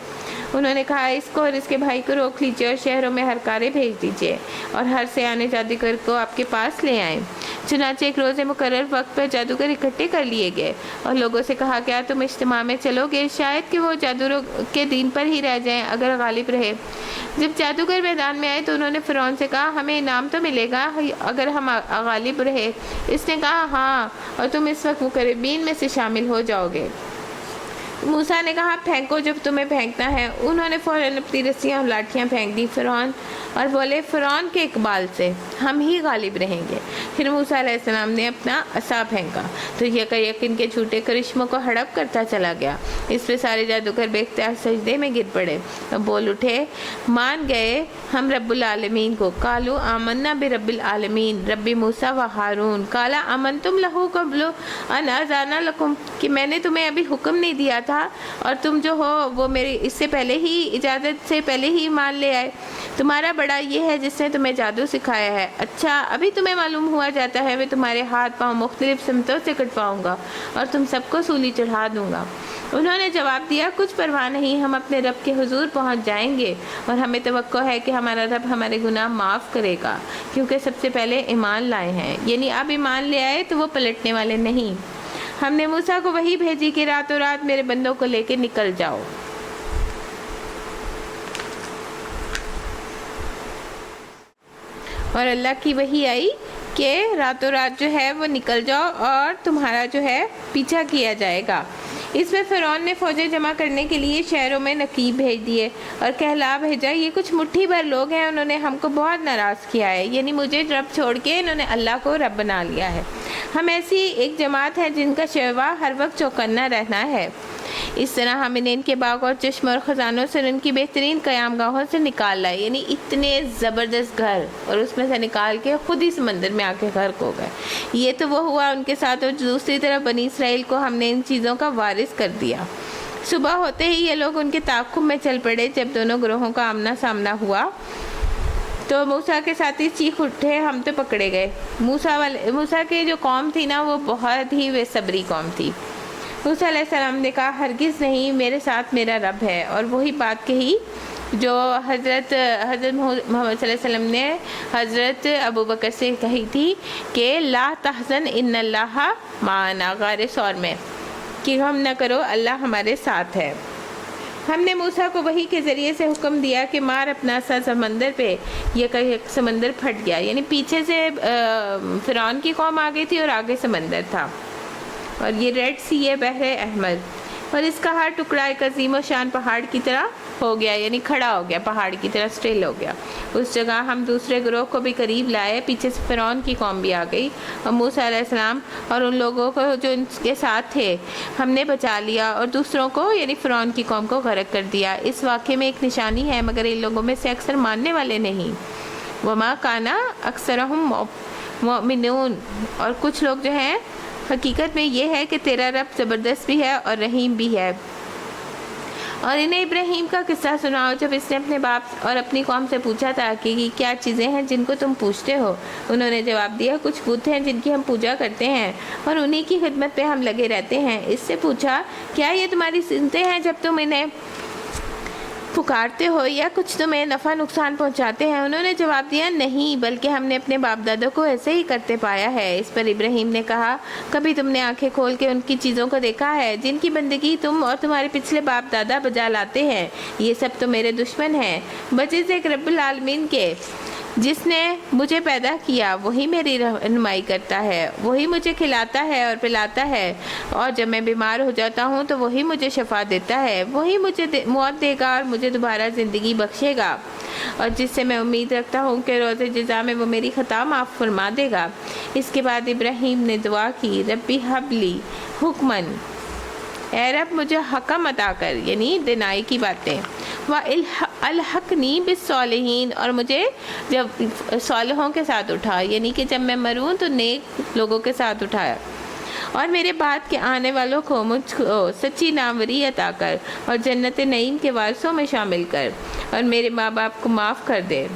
انہوں نے کہا اس کو اور اس کے بھائی کو روک لیجیے اور شہروں میں ہرکارے بھیج دیجیے اور ہر سیانے جادوگر کو آپ کے پاس لے آئیں۔ چنانچہ ایک روز مقرر وقت پر جادوگر اکٹھے کر لیے گئے اور لوگوں سے کہا کیا تم اجتماع میں چلو گے؟ شاید کہ وہ جادوگروں کے دین پر ہی رہ جائیں اگر غالب رہے۔ جب جادوگر میدان میں آئے تو انہوں نے فرعون سے کہا ہمیں انعام تو ملے گا اگر ہم غالب رہے؟ اس نے کہا ہاں، اور تم اس وقت مقربین میں سے شامل ہو جاؤ گے۔ موسیٰ نے کہا پھینکو جب تمہیں پھینکنا ہے۔ انہوں نے فوراً اپنی رسیاں اور لاٹھیاں پھینک دی فرعون اور بولے فرعون کے اقبال سے ہم ہی غالب رہیں گے۔ پھر موسیٰ علیہ السلام نے اپنا عصا پھینکا تو یکایک ان کے جھوٹے کرشموں کو ہڑپ کرتا چلا گیا۔ اس پہ سارے جادوگر بے اختیار سجدے میں گر پڑے اور بول اٹھے مان گئے ہم رب العالمین کو۔ قالوا آمنا برب العالمین رب موسیٰ و ہارون۔ قال آمنتم لہ قبل ان آذن لکم، کہ میں نے تمہیں ابھی حکم نہیں دیا تھا کہا اور تم جو ہو وہ میری اس سے پہلے ہی اجازت سے پہلے ہی مان لے آئے. تمہارا بڑا یہ ہے جس نے تمہیں جادو سکھایا ہے. اچھا ابھی تمہیں معلوم ہوا جاتا ہے. میں تمہارے ہاتھ پاؤں مختلف سمتوں سے کٹواؤں گا اور تم سب کو سولی چڑھا دوں گا. انہوں نے جواب دیا کچھ پرواہ نہیں, ہم اپنے رب کے حضور پہنچ جائیں گے اور ہمیں توقع ہے کہ ہمارا رب ہمارے گناہ معاف کرے گا کیونکہ سب سے پہلے ایمان لائے ہیں. یعنی اب ایمان لے آئے تو وہ پلٹنے والے نہیں. ہم نے موسیٰ کو وحی بھیجی کہ راتوں رات میرے بندوں کو لے کے نکل جاؤ. اور اللہ کی وحی آئی کہ راتوں رات جو ہے وہ نکل جاؤ اور تمہارا جو ہے پیچھا کیا جائے گا. اس میں فرعون نے فوجیں جمع کرنے کے لیے شہروں میں نقیب بھیج دیے اور کہلا بھیجا یہ کچھ مٹھی بھر لوگ ہیں, انہوں نے ہم کو بہت ناراض کیا ہے. یعنی مجھے رب چھوڑ کے انہوں نے اللہ کو رب بنا لیا ہے. ہم ایسی ایک جماعت ہے جن کا شیوا ہر وقت چوکنا رہنا ہے. اس طرح ہم انہیں ان کے باغ اور چشم اور خزانوں سے ان کی بہترین قیام گاہوں سے نکال لائے. یعنی اتنے زبردست گھر اور اس میں سے نکال کے خود ہی سمندر میں آ کے غرق ہو گئے. یہ تو وہ ہوا ان کے ساتھ, اور دوسری طرف بنی اسرائیل کو ہم نے ان چیزوں کا وارث کر دیا. صبح ہوتے ہی یہ لوگ ان کے تعاقب میں چل پڑے. جب دونوں گروہوں کا آمنا سامنا ہوا تو موسیٰ کے ساتھی چیخ اٹھے ہم تو پکڑے گئے. موسیٰ کے جو قوم تھی نا وہ بہت ہی بے صبری قوم تھی. موسیٰ علیہ السلام نے کہا ہرگز نہیں, میرے ساتھ میرا رب ہے. اور وہی بات کہی جو حضرت محمد صلی اللہ علیہ وسلم نے حضرت ابو بکر سے کہی تھی کہ لا تحزن ان اللہ معنا, غار ثور میں, کہ غم نہ کرو اللہ ہمارے ساتھ ہے. ہم نے موسیٰ کو وحی کے ذریعے سے حکم دیا کہ مار اپنا سا سمندر پہ. یہ کہ سمندر پھٹ گیا. یعنی پیچھے سے فرعون کی قوم آ گئی تھی اور آگے سمندر تھا, اور یہ ریڈ سی ہے, بحر احمر, اور اس کا ہر ٹکڑا ایک عظیم و شان پہاڑ کی طرح ہو گیا. یعنی کھڑا ہو گیا, پہاڑ کی طرح اسٹیل ہو گیا. اس جگہ ہم دوسرے گروہ کو بھی قریب لائے. پیچھے سے فرعون کی قوم بھی آ گئی اور موسیٰ علیہ السلام اور ان لوگوں کو جو ان کے ساتھ تھے ہم نے بچا لیا اور دوسروں کو یعنی فرعون کی قوم کو غرق کر دیا. اس واقعے میں ایک نشانی ہے مگر ان لوگوں میں سے اکثر ماننے والے نہیں. وما کانا اکثرہم مؤمنون, اور کچھ لوگ جو ہیں حقیقت میں یہ ہے کہ تیرا رب زبردست بھی ہے اور رحیم بھی ہے. اور انہیں ابراہیم کا قصہ سناؤ جب اس نے اپنے باپ اور اپنی قوم سے پوچھا تھا کہ یہ کیا چیزیں ہیں جن کو تم پوچھتے ہو. انہوں نے جواب دیا کچھ بت ہیں جن کی ہم پوجا کرتے ہیں اور انہی کی خدمت پہ ہم لگے رہتے ہیں. اس سے پوچھا کیا یہ تمہاری سنتے ہیں جب تم انہیں پکارتے ہو یا کچھ تمہیں نفع نقصان پہنچاتے ہیں؟ انہوں نے جواب دیا نہیں, بلکہ ہم نے اپنے باپ دادوں کو ایسے ہی کرتے پایا ہے. اس پر ابراہیم نے کہا کبھی تم نے آنکھیں کھول کے ان کی چیزوں کو دیکھا ہے جن کی بندگی تم اور تمہارے پچھلے باپ دادا بجا لاتے ہیں؟ یہ سب تو میرے دشمن ہیں بجز ایک رب العالمین کے. جس نے مجھے پیدا کیا وہی میری رہنمائی کرتا ہے, وہی مجھے کھلاتا ہے اور پلاتا ہے, اور جب میں بیمار ہو جاتا ہوں تو وہی مجھے شفا دیتا ہے, وہی مجھے موت دے گا اور مجھے دوبارہ زندگی بخشے گا, اور جس سے میں امید رکھتا ہوں کہ روز جزا میں وہ میری خطا معاف فرما دے گا. اس کے بعد ابراہیم نے دعا کی ربی حبلی حکمن, اے رب مجھے حکم عطا کر, یعنی دنائی کی باتیں, الحقنی بالصالحین, اور مجھے جب صالحوں کے ساتھ اٹھا, یعنی کہ جب میں مروں تو نیک لوگوں کے ساتھ اٹھایا, اور میرے بعد کے آنے والوں کو مجھ کو سچی ناموری عطا کر اور جنت نعیم کے وارثوں میں شامل کر, اور میرے ماں باپ کو معاف کر دے,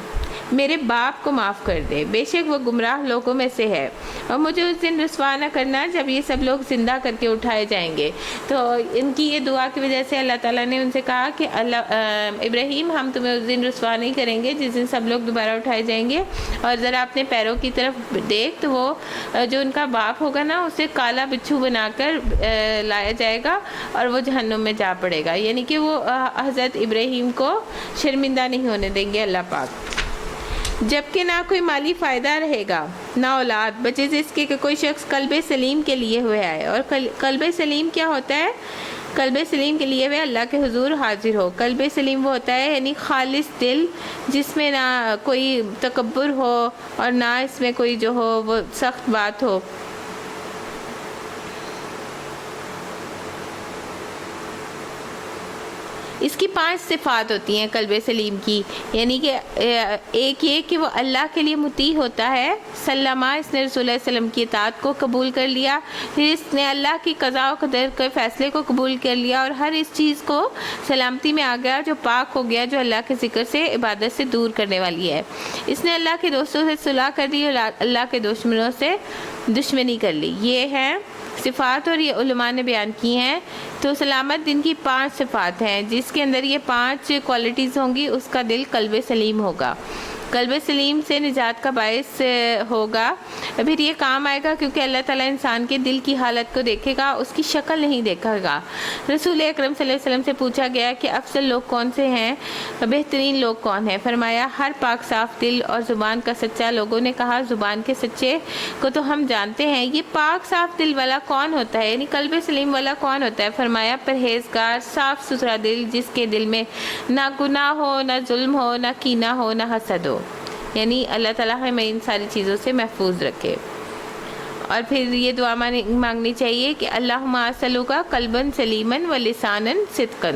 میرے باپ کو معاف کر دے, بے شک وہ گمراہ لوگوں میں سے ہے, اور مجھے اس دن رسوا نہ کرنا جب یہ سب لوگ زندہ کر کے اٹھائے جائیں گے. تو ان کی یہ دعا کی وجہ سے اللہ تعالیٰ نے ان سے کہا کہ ابراہیم ہم تمہیں اس دن رسوا نہیں کریں گے جس دن سب لوگ دوبارہ اٹھائے جائیں گے, اور ذرا اپنے پیروں کی طرف دیکھ تو وہ جو ان کا باپ ہوگا نا اسے کالا بچھو بنا کر لایا جائے گا اور وہ جہنم میں جا پڑے گا. یعنی کہ وہ حضرت ابراہیم کو شرمندہ نہیں ہونے دیں گے اللہ پاک, جبکہ نہ کوئی مالی فائدہ رہے گا نہ اولاد, بجز اس کے کہ کوئی شخص قلب سلیم کے لیے ہوئے آئے. اور قلب سلیم کیا ہوتا ہے؟ قلب سلیم کے لیے وہ اللہ کے حضور حاضر ہو. قلب سلیم وہ ہوتا ہے یعنی خالص دل جس میں نہ کوئی تکبر ہو اور نہ اس میں کوئی جو ہو وہ سخت بات ہو. اس کی 5 صفات ہوتی ہیں قلب سلیم کی، یعنی کہ ایک یہ کہ وہ اللہ کے لیے مطیع ہوتا ہے، سلمہ اس نے رسول اللہ علیہ وسلم کی اطاعت کو قبول کر لیا، پھر اس نے اللہ کی قضاء و قدر کے فیصلے کو قبول کر لیا اور ہر اس چیز کو سلامتی میں آ گیا جو پاک ہو گیا، جو اللہ کے ذکر سے عبادت سے دور کرنے والی ہے۔ اس نے اللہ کے دوستوں سے صلح کر دی اور اللہ کے دشمنوں سے دشمنی کر لی۔ یہ ہیں صفات اور یہ علماء نے بیان کی ہیں۔ تو سلامت دن کی 5 صفات ہیں، جس کے اندر یہ 5 کوالٹیز ہوں گی، اس کا دل قلب سلیم ہوگا، قلب سلیم سے نجات کا باعث ہوگا۔ پھر یہ کام آئے گا کیونکہ اللہ تعالیٰ انسان کے دل کی حالت کو دیکھے گا، اس کی شکل نہیں دیکھے گا۔ رسول اکرم صلی اللہ علیہ وسلم سے پوچھا گیا کہ افضل لوگ کون سے ہیں، بہترین لوگ کون ہیں؟ فرمایا ہر پاک صاف دل اور زبان کا سچا۔ لوگوں نے کہا زبان کے سچے کو تو ہم جانتے ہیں، یہ پاک صاف دل والا کون ہوتا ہے، یعنی قلب سلیم والا کون ہوتا ہے؟ فرمایا پرہیزگار، صاف ستھرا دل، جس کے دل میں نہ گناہ ہو، نہ ظلم ہو، نہ کینہ ہو، نہ حسد ہو۔ یعنی اللہ تعالیٰ ہمیں ان ساری چیزوں سے محفوظ رکھے۔ اور پھر یہ دعا مانگنی چاہیے کہ اللہم اسألک قلبا سلیما ولسانا صدقا۔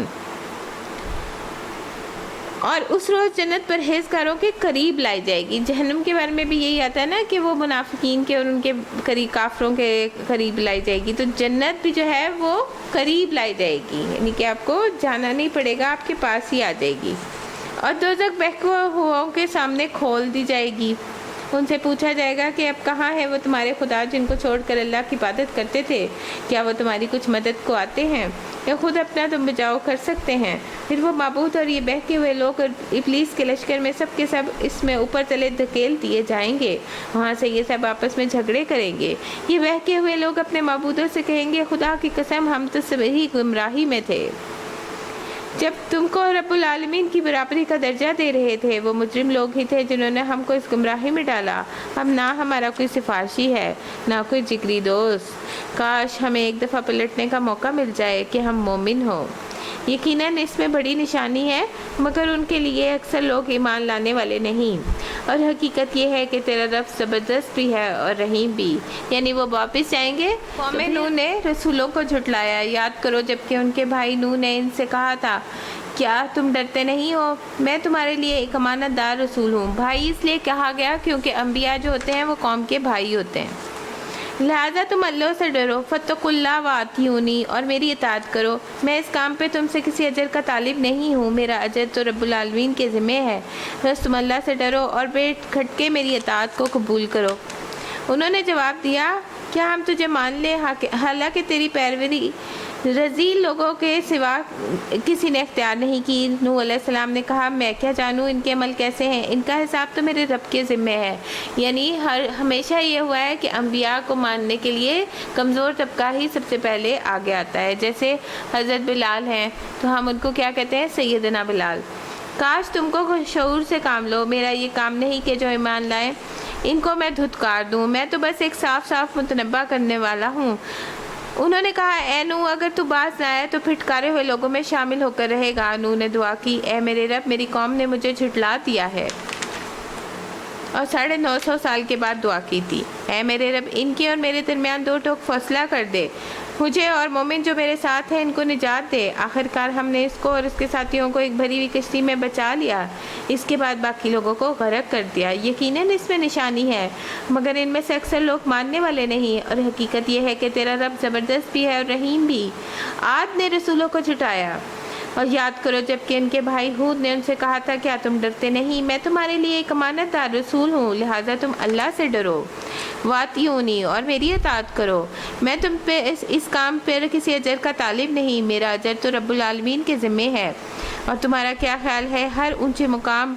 اور اس روز جنت پرہیزگاروں کے قریب لائی جائے گی۔ جہنم کے بارے میں بھی یہی آتا ہے نا کہ وہ منافقین کے اور ان کے قریب، کافروں کے قریب لائی جائے گی، تو جنت بھی جو ہے وہ قریب لائی جائے گی، یعنی کہ آپ کو جانا نہیں پڑے گا، آپ کے پاس ہی آ جائے گی۔ اور دوزخ بہکے ہواؤں کے سامنے کھول دی جائے گی، ان سے پوچھا جائے گا کہ اب کہاں ہے وہ تمہارے خدا جن کو چھوڑ کر اللہ کی عبادت کرتے تھے؟ کیا وہ تمہاری کچھ مدد کو آتے ہیں یا خود اپنا تم بچاؤ کر سکتے ہیں؟ پھر وہ معبود اور یہ بہکے ہوئے لوگ اور ابلیس کے لشکر میں سب کے سب اس میں اوپر تلے دھکیل دیے جائیں گے، وہاں سے یہ سب آپس میں جھگڑے کریں گے۔ یہ بہکے ہوئے لوگ اپنے معبودوں سے کہیں گے خدا کی قسم ہم تو سبھی گمراہی میں تھے، جب تم کو رب العالمین کی برابری کا درجہ دے رہے تھے، وہ مجرم لوگ ہی تھے جنہوں نے ہم کو اس گمراہی میں ڈالا۔ اب نہ ہمارا کوئی سفارشی ہے، نہ کوئی جگری دوست، کاش ہمیں ایک دفعہ پلٹنے کا موقع مل جائے کہ ہم مومن ہوں۔ یقیناً اس میں بڑی نشانی ہے، مگر ان کے لیے اکثر لوگ ایمان لانے والے نہیں۔ اور حقیقت یہ ہے کہ تیرا رب زبردست بھی ہے اور رحیم بھی، یعنی وہ واپس جائیں گے۔ قوم نوح نے رسولوں کو جھٹلایا، یاد کرو جبکہ ان کے بھائی نوح نے ان سے کہا تھا کیا تم ڈرتے نہیں ہو، میں تمہارے لیے ایک امانت دار رسول ہوں۔ بھائی اس لیے کہا گیا کیونکہ انبیاء جو ہوتے ہیں وہ قوم کے بھائی ہوتے ہیں، لہٰذا تم اللہ سے ڈرو، فاتقوا اللہ واطیعونی، اور میری اطاعت کرو۔ میں اس کام پہ تم سے کسی اجر کا طالب نہیں ہوں، میرا اجر تو رب العالمین کے ذمہ ہے، بس تم اللہ سے ڈرو اور بے کھٹ کے میری اطاعت کو قبول کرو۔ انہوں نے جواب دیا کیا ہم تجھے مان لیں حالانکہ تیری پیروی رذیل لوگوں کے سوا کسی نے اختیار نہیں کی؟ نوح علیہ السلام نے کہا میں کیا جانوں ان کے عمل کیسے ہیں، ان کا حساب تو میرے رب کے ذمہ ہے۔ یعنی ہمیشہ یہ ہوا ہے کہ انبیاء کو ماننے کے لیے کمزور طبقہ ہی سب سے پہلے آگے آتا ہے، جیسے حضرت بلال ہیں تو ہم ان کو کیا کہتے ہیں؟ سیدنا بلال۔ کاش تم کو شعور سے کام لو، میرا یہ کام نہیں کہ جو ایمان لائیں ان کو میں دھتکار دوں، میں تو بس ایک صاف متنبہ کرنے والا ہوں۔ انہوں نے کہا اے نوح اگر تو باز نہ آئے تو پھٹکارے ہوئے لوگوں میں شامل ہو کر رہے گا۔ نوح نے دعا کی اے میرے رب میری قوم نے مجھے جھٹلا دیا ہے، اور 950 سال کے بعد دعا کی تھی اے میرے رب ان کے اور میرے درمیان 2 ٹوک فاصلہ کر دے، مجھے اور مومن جو میرے ساتھ ہیں ان کو نجات دے۔ آخر کار ہم نے اس کو اور اس کے ساتھیوں کو ایک بھری ہوئی کشتی میں بچا لیا، اس کے بعد باقی لوگوں کو غرق کر دیا۔ یقیناً اس میں نشانی ہے، مگر ان میں سے اکثر لوگ ماننے والے نہیں، اور حقیقت یہ ہے کہ تیرا رب زبردست بھی ہے اور رحیم بھی۔ عاد نے رسولوں کو جھٹایا، اور یاد کرو جبکہ ان کے بھائی ہود نے ان سے کہا تھا کیا تم ڈرتے نہیں، میں تمہارے لیے ایک امانت دار رسول ہوں، لہٰذا تم اللہ سے ڈرو، واطیعونی، اور میری اطاعت کرو۔ میں تم پہ اس کام پر کسی اجر کا طالب نہیں، میرا اجر تو رب العالمین کے ذمہ ہے۔ اور تمہارا کیا خیال ہے ہر اونچے مقام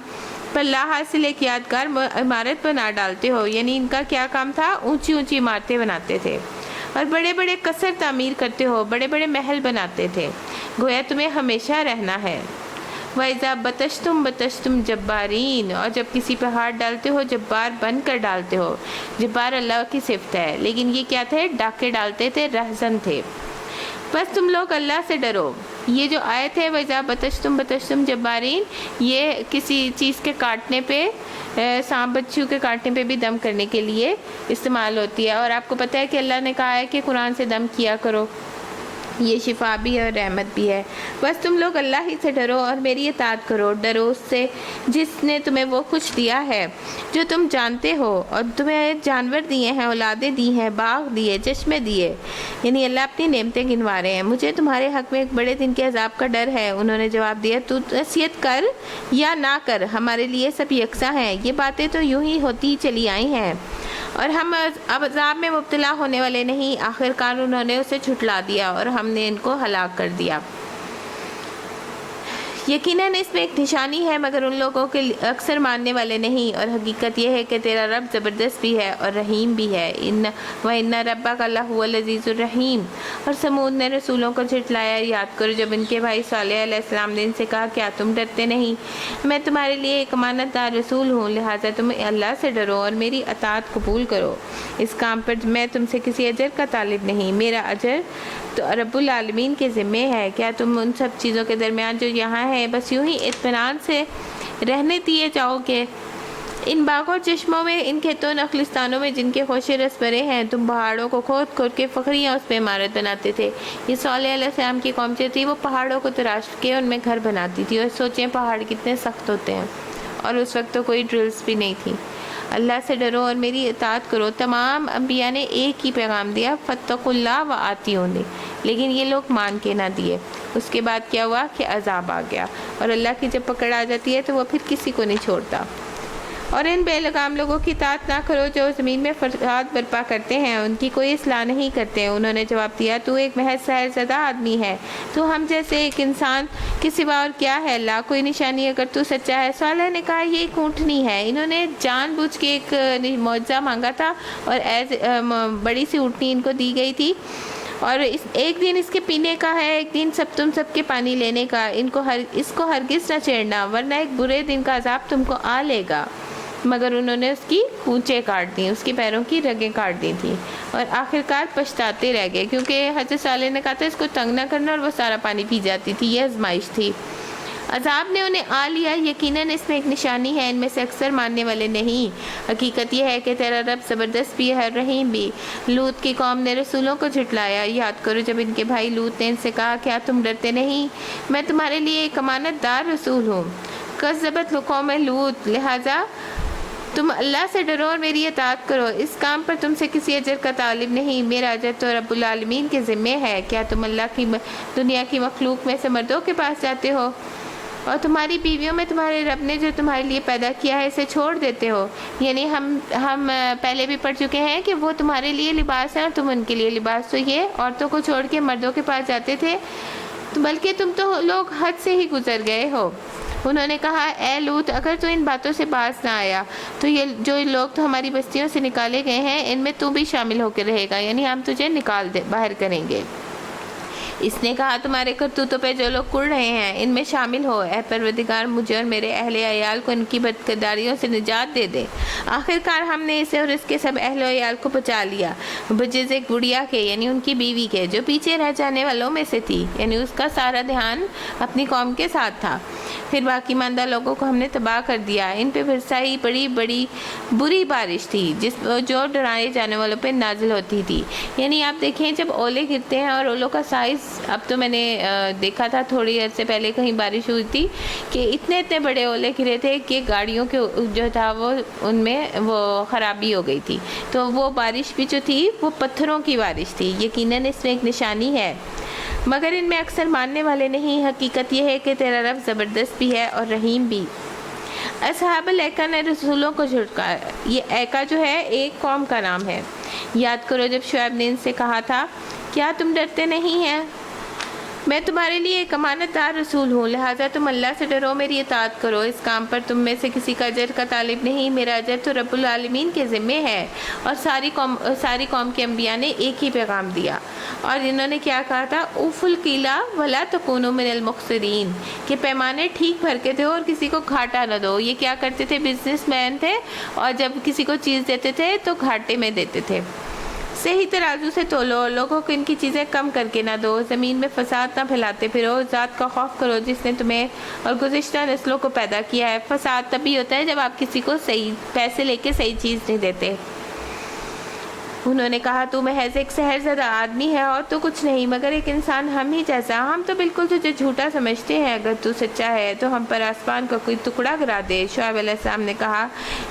پر لا حاصل ایک یادگار عمارت بنا ڈالتے ہو؟ یعنی ان کا کیا کام تھا؟ اونچی عمارتیں بناتے تھے اور بڑے بڑے قصر تعمیر کرتے ہو، بڑے بڑے محل بناتے تھے، گویا تمہیں ہمیشہ رہنا ہے۔ وَإِذَا بَطَشْتُمْ جَبَّارِينَ، اور جب کسی پہ ہاتھ ڈالتے ہو جبار بن کر ڈالتے ہو۔ جبار اللہ کی صفت ہے، لیکن یہ کیا تھے؟ ڈاکے ڈالتے تھے، رہزن تھے۔ بس تم لوگ اللہ سے ڈرو۔ یہ جو آیت ہے وَإِذَا بَطَشْتُمْ جَبَّارِينَ، یہ کسی چیز کے کاٹنے پہ، سانپ بچھو کے کاٹنے پہ بھی دم کرنے کے لیے استعمال ہوتی ہے، اور آپ کو پتہ ہے کہ اللہ نے کہا ہے کہ قرآن سے دم کیا کرو، یہ شفا بھی ہے اور رحمت بھی ہے۔ بس تم لوگ اللہ ہی سے ڈرو اور میری اطاعت کرو، ڈرو اس سے جس نے تمہیں وہ کچھ دیا ہے جو تم جانتے ہو، اور تمہیں جانور دیے ہیں، اولادیں دی ہیں، باغ دیے، چشمے دیے، یعنی اللہ اپنی نعمتیں گنوا رہے ہیں۔ مجھے تمہارے حق میں ایک بڑے دن کے عذاب کا ڈر ہے۔ انہوں نے جواب دیا، تو نصیحت کر یا نہ کر، ہمارے لیے سب یکساں ہیں، یہ باتیں تو یوں ہی ہوتی چلی آئی ہیں اور ہم اب عذاب میں مبتلا ہونے والے نہیں۔ آخرکار انہوں نے اسے جھٹلا دیا اور ہم نے ان کو ہلاک کر دیا۔ یقیناً اس میں ایک نشانی ہے مگر ان لوگوں کے اکثر ماننے والے نہیں، اور حقیقت یہ ہے کہ تیرا رب زبردست بھی ہے اور رحیم بھی ہے۔ وَإِنَّ رَبَّكَ لَهُوَ الْعَزِيزُ الرَّحِيمُ۔ اور سمود نے رسولوں کو جھٹلایا، یاد کرو جب ان کے بھائی صالح علیہ السلام نے ان سے کہا، کیا تم ڈرتے نہیں؟ میں تمہارے لیے ایک امانت دار رسول ہوں، لہٰذا تم اللہ سے ڈرو اور میری اطاعت قبول کرو۔ اس کام پر میں تم سے کسی اجر کا طالب نہیں، میرا اجر تو رب العالمین کے ذمے ہے۔ کیا تم ان سب چیزوں کے درمیان جو یہاں ہے بس یوں ہی اطمینان سے رہنے دیے جاؤ گے؟ ان باغوں چشموں میں، ان کھیتوں نخلستانوں میں جن کے خوشے رس بھرے ہیں، تم پہاڑوں کو کھود کھود کے فخریاں اس پہ عمارت بناتے تھے۔ یہ صالح علیہ السلام کی قوم جو تھی وہ پہاڑوں کو تراش کے ان میں گھر بناتی تھی، اور سوچیں پہاڑ کتنے سخت ہوتے ہیں، اور اس وقت تو کوئی ڈرلز بھی نہیں تھی۔ اللہ سے ڈرو اور میری اطاعت کرو۔ تمام انبیاء نے ایک ہی پیغام دیا، فاتقوا اللہ وآطیعونی، لیکن یہ لوگ مان کے نہ دیے۔ اس کے بعد کیا ہوا کہ عذاب آ گیا، اور اللہ کی جب پکڑ آ جاتی ہے تو وہ پھر کسی کو نہیں چھوڑتا۔ اور ان بے لگام لوگوں کی اطاعت نہ کرو جو زمین میں فساد برپا کرتے ہیں، ان کی کوئی اصلاح نہیں کرتے۔ انہوں نے جواب دیا، تو ایک محض سحر زدہ آدمی ہے، تو ہم جیسے ایک انسان کے سوا اور کیا ہے؟ لا کوئی نشانی اگر تو سچا ہے۔ صالح نے کہا، یہ ایک اونٹنی ہے۔ انہوں نے جان بوجھ کے ایک معجزہ مانگا تھا، اور بڑی سی اونٹنی ان کو دی گئی تھی، اور ایک دن اس کے پینے کا ہے، ایک دن تم سب کے پانی لینے کا۔ اس کو ہرگز نہ چھیڑنا، ورنہ ایک برے دن کا عذاب تم کو آ لے گا۔ مگر انہوں نے اس کی پونچھیں کاٹ دیں، اس کے پیروں کی رگیں کاٹ دی تھیں، اور آخرکار پچھتاتے رہ گئے، کیونکہ حضرت صالح نے کہا تھا اس کو تنگ نہ کرنا، اور وہ سارا پانی پی جاتی تھی۔ یہ آزمائش تھی۔ عذاب نے انہیں آ لیا، یقیناً اس میں ایک نشانی ہے، ان میں سے اکثر ماننے والے نہیں۔ حقیقت یہ ہے کہ تیرا رب زبردست بھی ہے، رحیم بھی۔ لوط کی قوم نے رسولوں کو جھٹلایا، یاد کرو جب ان کے بھائی لوط نے ان سے کہا، کیا تم ڈرتے نہیں؟ میں تمہارے لیے ایک امانت دار رسول ہوں۔ کذبت قوم لوط، لہٰذا تم اللہ سے ڈرو اور میری اطاعت کرو۔ اس کام پر تم سے کسی اجر کا طالب نہیں، میرا اجر تو رب العالمین کے ذمے ہے۔ کیا تم اللہ کی دنیا کی مخلوق میں سے مردوں کے پاس جاتے ہو اور تمہاری بیویوں میں تمہارے رب نے جو تمہارے لیے پیدا کیا ہے اسے چھوڑ دیتے ہو؟ یعنی ہم پہلے بھی پڑھ چکے ہیں کہ وہ تمہارے لیے لباس ہے اور تم ان کے لیے لباس، تو یہ عورتوں کو چھوڑ کے مردوں کے پاس جاتے تھے، بلکہ تم تو لوگ حد سے ہی گزر گئے ہو۔ انہوں نے کہا، اے لوط، اگر تو ان باتوں سے باز نہ آیا تو یہ جو لوگ تو ہماری بستیوں سے نکالے گئے ہیں ان میں تو بھی شامل ہو کے رہے گا، یعنی ہم تجھے باہر کریں گے۔ اس نے کہا، تمہارے کرتوتوں پہ جو لوگ کڑ رہے ہیں ان میں شامل ہو۔ اے پروردگار، مجھے اور میرے اہل عیال کو ان کی بدکرداریوں سے نجات دے دے۔ آخرکار ہم نے اسے اور اس کے سب اہل و عیال کو بچا لیا، بجز ایک گڑیا کے، یعنی ان کی بیوی کے، جو پیچھے رہ جانے والوں میں سے تھی، یعنی اس کا سارا دھیان اپنی قوم کے ساتھ تھا۔ پھر باقی ماندہ لوگوں کو ہم نے تباہ کر دیا۔ ان پہ برسائی بڑی بری بارش تھی جو ڈرائے جانے والوں پہ نازل ہوتی تھی۔ یعنی آپ دیکھیں جب اولے گرتے ہیں، اور اولوں کا سائز، اب تو میں نے دیکھا تھا تھوڑی عرصے پہلے کہیں بارش ہوئی تھی کہ اتنے بڑے اولے گرے تھے کہ گاڑیوں کے جو تھا وہ ان میں وہ خرابی ہو گئی تھی۔ تو وہ بارش بھی جو تھی وہ پتھروں کی بارش تھی۔ یقیناً اس میں ایک نشانی ہے، مگر ان میں اکثر ماننے والے نہیں۔ حقیقت یہ ہے کہ تیرا رب زبردست بھی ہے اور رحیم بھی۔ اصحاب الایکہ نے رسولوں کو جھٹلایا۔ یہ ایکا جو ہے ایک قوم کا نام ہے۔ یاد کرو جب شعیب نے ان سے کہا تھا، کیا تم ڈرتے نہیں ہیں؟ میں تمہارے لیے ایک امانت دار رسول ہوں، لہٰذا تم اللہ سے ڈرو، میری اطاعت کرو۔ اس کام پر تم میں سے کسی کا اجر کا طالب نہیں، میرا اجر تو رب العالمین کے ذمے ہے۔ اور ساری قوم کے انبیاء نے ایک ہی پیغام دیا، اور انہوں نے کیا کہا تھا، اوفوا الکیل ولا تکونوا من المخسرین، کہ پیمانے ٹھیک بھر کے دو اور کسی کو گھاٹا نہ دو۔ یہ کیا کرتے تھے؟ بزنس مین تھے، اور جب کسی کو چیز دیتے تھے تو گھاٹے میں دیتے تھے۔ صحیح ترازو سے تولو، لوگوں کو ان کی چیزیں کم کر کے نہ دو، زمین میں فساد نہ پھیلاتے پھرو، ذات کا خوف کرو جس نے تمہیں اور گزشتہ نسلوں کو پیدا کیا ہے۔ فساد تبھی ہوتا ہے جب آپ کسی کو صحیح پیسے لے کے صحیح چیز نہیں دیتے۔ انہوں نے کہا تو محض ایک سحر زدہ آدمی ہے اور تو کچھ نہیں مگر ایک انسان ہم ہی جیسا. ہم تو بالکل تجھے جھوٹا سمجھتے ہیں. اگر تو سچا ہے تو ہم پر آسمان کا کوئی ٹکڑا گرا دے. شعیب علیہ السلام نے کہا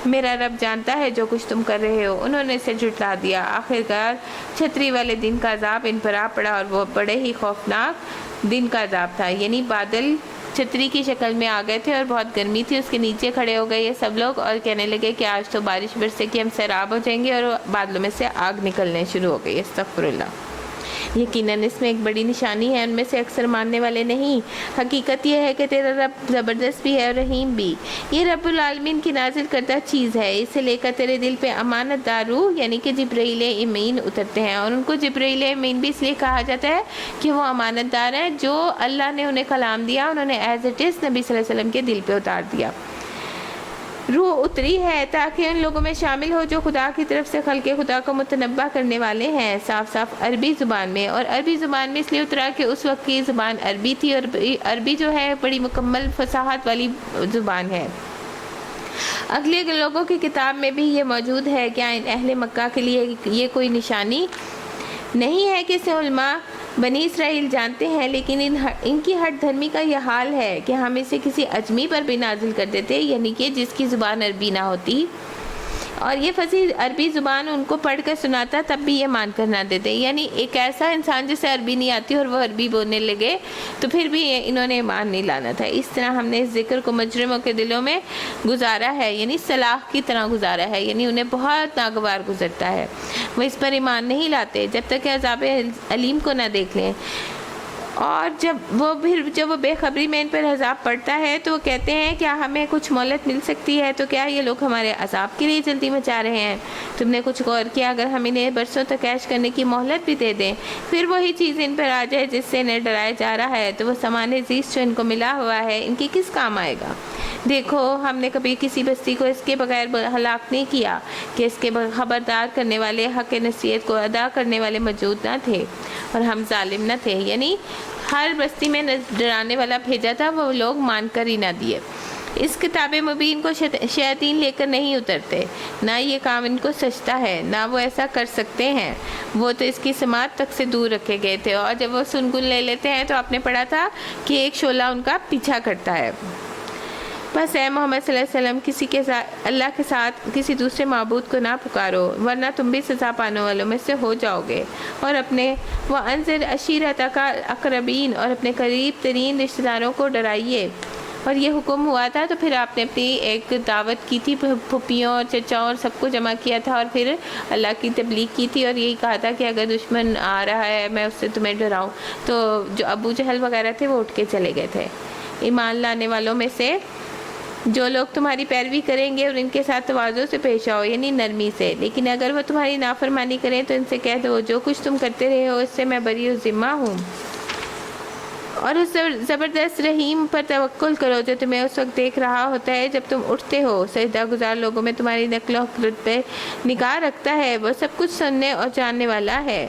میرا رب جانتا ہے جو کچھ تم کر رہے ہو. انہوں نے اسے جھٹلا دیا. آخرکار چھتری والے دن کا عذاب ان پر آ پڑا اور وہ بڑے ہی خوفناک دن کا عذاب تھا. یعنی بادل چھتری کی شکل میں آ گئے تھے اور بہت گرمی تھی. اس کے نیچے کھڑے ہو گئے یہ سب لوگ اور کہنے لگے کہ آج تو بارش برسے کہ ہم سیراب ہو جائیں گے, اور بادلوں میں سے آگ نکلنے شروع ہو گئی. استغفر اللہ. یقیناً اس میں ایک بڑی نشانی ہے, ان میں سے اکثر ماننے والے نہیں. حقیقت یہ ہے کہ تیرا رب زبردست بھی ہے اور رحیم بھی. یہ رب العالمین کی نازل کردہ چیز ہے. اسے لے کر تیرے دل پہ امانت دار روح یعنی کہ جبرائیل امین اترتے ہیں, اور ان کو جبرائیل امین بھی اس لیے کہا جاتا ہے کہ وہ امانت دار ہیں. جو اللہ نے انہیں کلام دیا انہوں نے ایز اٹ از نبی صلی اللہ علیہ وسلم کے دل پہ اتار دیا. روح اتری ہے تاکہ ان لوگوں میں شامل ہو جو خدا کی طرف سے خلق خدا کو متنبع کرنے والے ہیں, صاف صاف عربی زبان میں. اور عربی زبان میں اس لیے اترا کہ اس وقت کی زبان عربی تھی, اور عربی جو ہے بڑی مکمل فصاحت والی زبان ہے. اگلے لوگوں کی کتاب میں بھی یہ موجود ہے. کیا اہل مکہ کے لیے یہ کوئی نشانی نہیں ہے کہ اسے علماء بنی اسرائیل جانتے ہیں, لیکن ان کی ہٹ دھرمی کا یہ حال ہے کہ ہم اسے کسی اجمی پر بھی نازل کر دیتے, یعنی کہ جس کی زبان عربی نہ ہوتی, اور یہ فصیح عربی زبان ان کو پڑھ کر سناتا تب بھی یہ مان کر نہ دیتے. یعنی ایک ایسا انسان جسے عربی نہیں آتی اور وہ عربی بولنے لگے تو پھر بھی انہوں نے ایمان نہیں لانا تھا. اس طرح ہم نے اس ذکر کو مجرموں کے دلوں میں گزارا ہے, یعنی سلاخ کی طرح گزارا ہے, یعنی انہیں بہت ناگوار گزرتا ہے. وہ اس پر ایمان نہیں لاتے جب تک کہ عذاب علیم کو نہ دیکھ لیں, اور جب وہ بے خبری میں ان پر عذاب پڑتا ہے تو وہ کہتے ہیں کیا ہمیں کچھ مہلت مل سکتی ہے, تو کیا یہ لوگ ہمارے عذاب کے لیے جلدی مچا رہے ہیں. تم نے کچھ غور کیا اگر ہم انہیں برسوں تک عیش کرنے کی مہلت بھی دے دیں پھر وہی چیز ان پر آ جائے جس سے انہیں ڈرایا جا رہا ہے, تو وہ سامان عزیز جو ان کو ملا ہوا ہے ان کی کس کام آئے گا. دیکھو ہم نے کبھی کسی بستی کو اس کے بغیر ہلاک نہیں کیا کہ اس کے خبردار کرنے والے حق نصیحت کو ادا کرنے والے موجود نہ تھے اور ہم ظالم نہ تھے. یعنی ہر بستی میں ڈرانے والا بھیجا تھا, وہ لوگ مان کر ہی نہ دیے. اس کتاب مبین کو شیاطین لے کر نہیں اترتے, نہ یہ کام ان کو سجتا ہے, نہ وہ ایسا کر سکتے ہیں. وہ تو اس کی سماعت تک سے دور رکھے گئے تھے, اور جب وہ سنگن لے لیتے ہیں تو آپ نے پڑھا تھا کہ ایک شعلہ ان کا پیچھا کرتا ہے. بس اے محمد صلی اللہ علیہ وسلم اللہ کے ساتھ کسی دوسرے معبود کو نہ پکارو ورنہ تم بھی سزا پانے والوں میں سے ہو جاؤ گے. اور اپنے وَأَنذِرْ عَشِيرَتَكَ الْأَقْرَبِينَ اور اپنے قریب ترین رشتہ داروں کو ڈرائیے. اور یہ حکم ہوا تھا تو پھر آپ نے اپنی ایک دعوت کی تھی, پھپھیوں اور چچاؤں اور سب کو جمع کیا تھا اور پھر اللہ کی تبلیغ کی تھی, اور یہی کہا تھا کہ اگر دشمن آ رہا ہے میں اس سے تمہیں ڈراؤں. تو جو ابو جہل وغیرہ تھے وہ اٹھ کے چلے گئے تھے. ایمان لانے والوں میں سے جو لوگ تمہاری پیروی کریں گے اور ان کے ساتھ تواضع سے پیش آؤ, یعنی نرمی سے. لیکن اگر وہ تمہاری نافرمانی کریں تو ان سے کہہ دو جو کچھ تم کرتے رہے ہو اس سے میں بری و ذمہ ہوں, اور اس زبردست رحیم پر توکل کرو جو تمہیں اس وقت دیکھ رہا ہوتا ہے جب تم اٹھتے ہو. سجدہ گزار لوگوں میں تمہاری نقل و حرکت پہ نگاہ رکھتا ہے, وہ سب کچھ سننے اور جاننے والا ہے.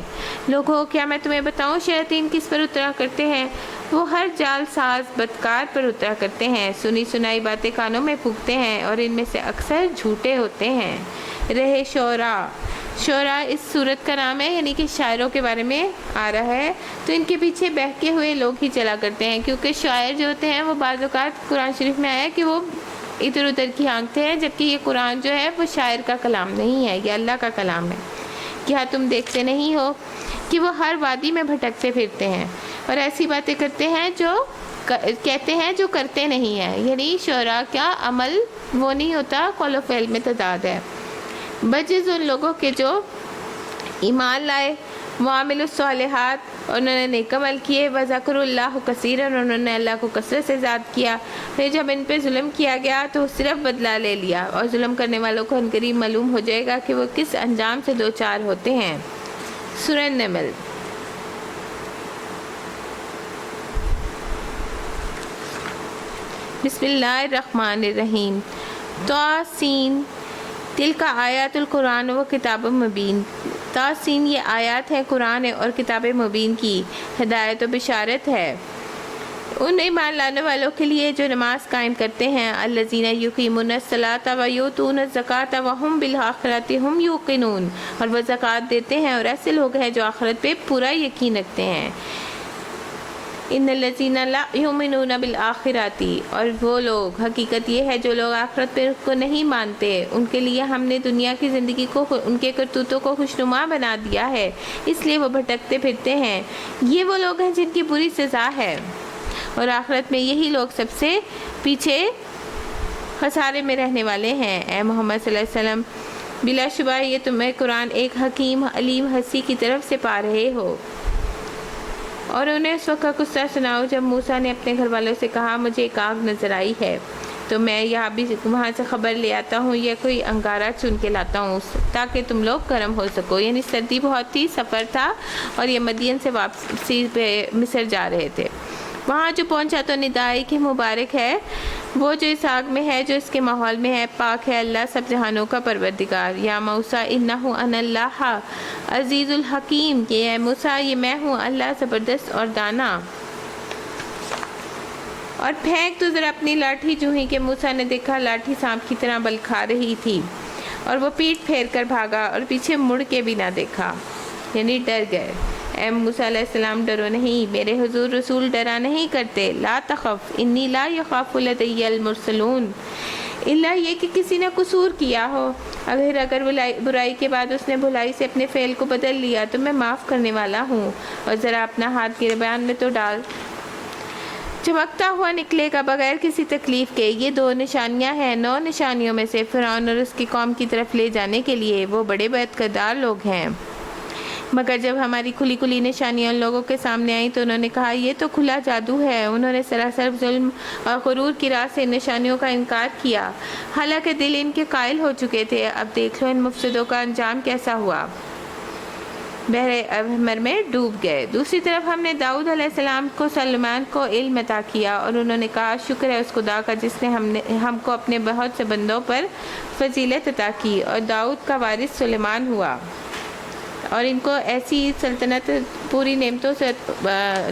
لوگوں کیا میں تمہیں بتاؤں شیاطین کس پر اترا کرتے ہیں؟ وہ ہر جال ساز بدکار پر اترا کرتے ہیں. سنی سنائی باتیں کانوں میں پھونکتے ہیں اور ان میں سے اکثر جھوٹے ہوتے ہیں. رہے شعراء اس صورت کا نام ہے, یعنی کہ شاعروں کے بارے میں آ رہا ہے. تو ان کے پیچھے بہکے ہوئے لوگ ہی چلا کرتے ہیں, کیونکہ شاعر جو ہوتے ہیں وہ بعض اوقات قرآن شریف میں آیا ہے کہ وہ ادھر ادھر کی ہانکتے ہیں, جبکہ یہ قرآن جو ہے وہ شاعر کا کلام نہیں ہے, یہ اللہ کا کلام ہے. کیا تم دیکھتے نہیں ہو کہ وہ ہر وادی میں بھٹکتے پھرتے ہیں اور ایسی باتیں کرتے ہیں جو کہتے ہیں جو کرتے نہیں ہیں. یعنی شعراء کا عمل وہ نہیں ہوتا, قول و فعل میں تضاد ہے. بجز ان لوگوں کے جو ایمان لائے, وعملوا الصالحات اور انہوں نے نیک عمل کیے, وذکروا اللہ کثیرا اور انہوں نے اللہ کو کثرت سے یاد کیا. پھر جب ان پہ ظلم کیا گیا تو صرف بدلہ لے لیا, اور ظلم کرنے والوں کو عنقریب معلوم ہو جائے گا کہ وہ کس انجام سے دوچار ہوتے ہیں. سورہ نمل. بسم اللہ الرحمن الرحیم. طاسین تلک آیات القرآن و کتاب مبین. طاسین یہ آیات ہیں قرآن اور کتاب مبین کی, ہدایت و بشارت ہے. ان ایمان لانے والوں کے لیے جو نماز قائم کرتے ہیں، الذین یقیمون الصلاۃ ویؤتون الزکاۃ وہم بالآخرۃ ہم یوقنون، اور وہ زکوٰۃ دیتے ہیں اور ایسے لوگ ہیں جو آخرت پہ پورا یقین رکھتے ہیں۔ ان الذین لا یؤمنون بالآخرۃ، اور وہ لوگ، حقیقت یہ ہے جو لوگ آخرت پہ کو نہیں مانتے، ان کے لیے ہم نے دنیا کی زندگی کو، ان کے کرتوتوں کو خوشنما بنا دیا ہے، اس لیے وہ بھٹکتے پھرتے ہیں۔ یہ وہ لوگ ہیں جن کی بری سزا ہے، اور آخرت میں یہی لوگ سب سے پیچھے خسارے میں رہنے والے ہیں۔ اے محمد صلی اللہ علیہ وسلم، بلا شبہ یہ تمہیں قرآن ایک حکیم علیم ہستی کی طرف سے پا رہے ہو، اور انہیں اس وقت کا قصہ سناؤ جب موسیٰ نے اپنے گھر والوں سے کہا مجھے ایک آگ نظر آئی ہے تو میں یہاں بھی وہاں سے خبر لے آتا ہوں یا کوئی انگارہ چن کے لاتا ہوں تاکہ تم لوگ گرم ہو سکو۔ یعنی سردی بہت تھی، سفر تھا، اور یہ مدین سے واپسی پہ مصر جا رہے تھے۔ وہاں جو پہنچا تو ندائی کہ مبارک ہے وہ جو اس آگ میں ہے، جو اس کے ماحول میں ہے، پاک ہے اللہ سب جہانوں کا پروردگار۔ یا موسیٰ انہ انا اللہ عزیز الحکیم، کہ اے موسیٰ یہ میں ہوں اللہ زبردست اور دانا۔ اور پھینک تو ذرا اپنی لاٹھی، جو ہی کہ موسیٰ نے دیکھا لاٹھی سانپ کی طرح بل کھا رہی تھی، اور وہ پیٹ پھیر کر بھاگا اور پیچھے مڑ کے بھی نہ دیکھا، یعنی ڈر گئے۔ اے موسیٰ علیہ السلام ڈرو نہیں، میرے حضور رسول ڈرا نہیں کرتے۔ لا تخف انی لا یخاف لدی المرسلون، الا یہ کہ کسی نے قصور کیا ہو، اگر برائی کے بعد اس نے بھلائی سے اپنے فعل کو بدل لیا تو میں معاف کرنے والا ہوں، اور ذرا اپنا ہاتھ گریبان میں تو ڈال، چمکتا ہوا نکلے گا بغیر کسی تکلیف کے۔ یہ 2 نشانیاں ہیں 9 نشانیوں میں سے فرعون اور اس کی قوم کی طرف لے جانے کے لیے، وہ بڑے بد کردار لوگ ہیں۔ مگر جب ہماری کھلی کھلی نشانیاں ان لوگوں کے سامنے آئیں تو انہوں نے کہا یہ تو کھلا جادو ہے، انہوں نے سراسر ظلم اور غرور کی راہ سے نشانیوں کا انکار کیا، حالانکہ دل ان کے قائل ہو چکے تھے۔ اب دیکھ لو ان مفسدوں کا انجام کیسا ہوا، بحر احمر میں ڈوب گئے۔ دوسری طرف ہم نے داؤد علیہ السلام کو سلیمان کو علم عطا کیا، اور انہوں نے کہا شکر ہے اس خدا کا جس نے ہم کو اپنے بہت سے بندوں پر فضیلت عطا کی، اور داؤد کا وارث سلیمان ہوا، اور ان کو ایسی سلطنت پوری نعمتوں سے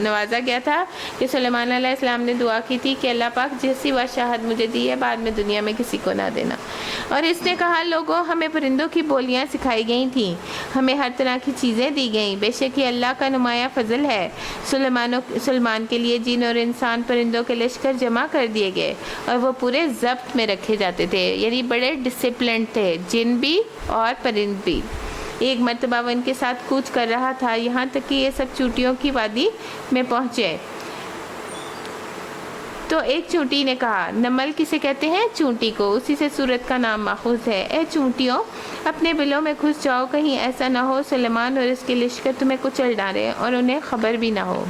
نوازا گیا تھا کہ سلیمان علیہ السلام نے دعا کی تھی کہ اللہ پاک جیسی بادشاہت مجھے دی ہے بعد میں دنیا میں کسی کو نہ دینا۔ اور اس نے کہا لوگوں ہمیں پرندوں کی بولیاں سکھائی گئی تھیں، ہمیں ہر طرح کی چیزیں دی گئیں، بے شک یہ اللہ کا نمایاں فضل ہے۔ سلیمان کے لیے جن اور انسان پرندوں کے لشکر جمع کر دیے گئے، اور وہ پورے ضبط میں رکھے جاتے تھے، یعنی بڑے ڈسپلنڈ تھے، جن بھی اور پرند بھی۔ ایک مرتبہ وہ ان کے ساتھ کوچ کر رہا تھا، یہاں تک کہ یہ سب چونٹیوں کی وادی میں پہنچے تو ایک چونٹی نے کہا، نمل کسے کہتے ہیں؟ چونٹی کو، اسی سے سورت کا نام ماخوذ ہے۔ اے چونٹیوں اپنے بلوں میں گھس جاؤ، کہیں ایسا نہ ہو سلیمان اور اس کے لشکر تمہیں کچل ڈالے اور انہیں خبر بھی نہ ہو۔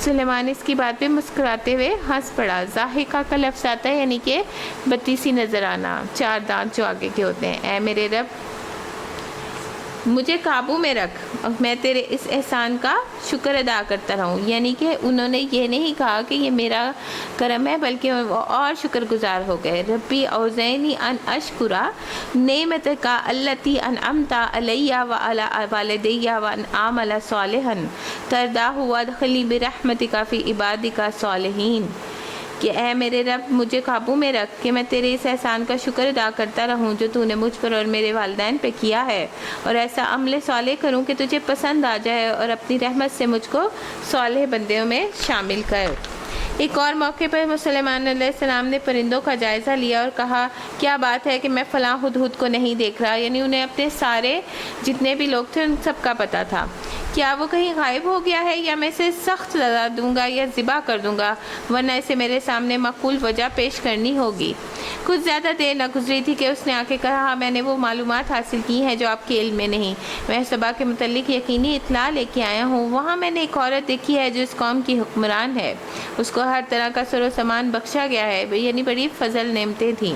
سلیمان اس کی بات پہ مسکراتے ہوئے ہنس پڑا۔ ضاحکہ کا لفظ آتا ہے یعنی کہ بتیسی نظر آنا، 4 دانت جو آگے کے ہوتے ہیں۔ اے میرے رب مجھے قابو میں رکھ اور میں تیرے اس احسان کا شکر ادا کرتا رہوں، یعنی کہ انہوں نے یہ نہیں کہا کہ یہ میرا کرم ہے بلکہ وہ اور شکر گزار ہو گئے۔ ربی اوزعنی ان اشکر نعمتک التی انعمت علی وعلی والدی وان اعمل صالحا ترضاہ وادخلنی برحمتک فی عبادک الصالحین، کہ اے میرے رب مجھے قابو میں رکھ کہ میں تیرے اس احسان کا شکر ادا کرتا رہوں جو تو نے مجھ پر اور میرے والدین پہ کیا ہے، اور ایسا عمل صالح کروں کہ تجھے پسند آ جائے، اور اپنی رحمت سے مجھ کو صالح بندیوں میں شامل کر۔ ایک اور موقع پر سلیمان علیہ السلام نے پرندوں کا جائزہ لیا اور کہا کیا بات ہے کہ میں فلاں ہدہد کو نہیں دیکھ رہا، یعنی انہیں اپنے سارے جتنے بھی لوگ تھے ان سب کا پتہ تھا، کیا وہ کہیں غائب ہو گیا ہے یا میں اسے سخت سزا دوں گا یا ذبح کر دوں گا، ورنہ اسے میرے سامنے معقول وجہ پیش کرنی ہوگی۔ کچھ زیادہ دیر نہ گزری تھی کہ اس نے آ کے کہا میں نے وہ معلومات حاصل کی ہیں جو آپ کے علم میں نہیں، میں سبا کے متعلق یقینی اطلاع لے کے آیا ہوں۔ وہاں میں نے ایک عورت دیکھی ہے جو اس قوم کی حکمران ہے، اس کو ہر طرح کا سر و سامان بخشا گیا ہے، یعنی بڑی فضل نعمتیں تھیں،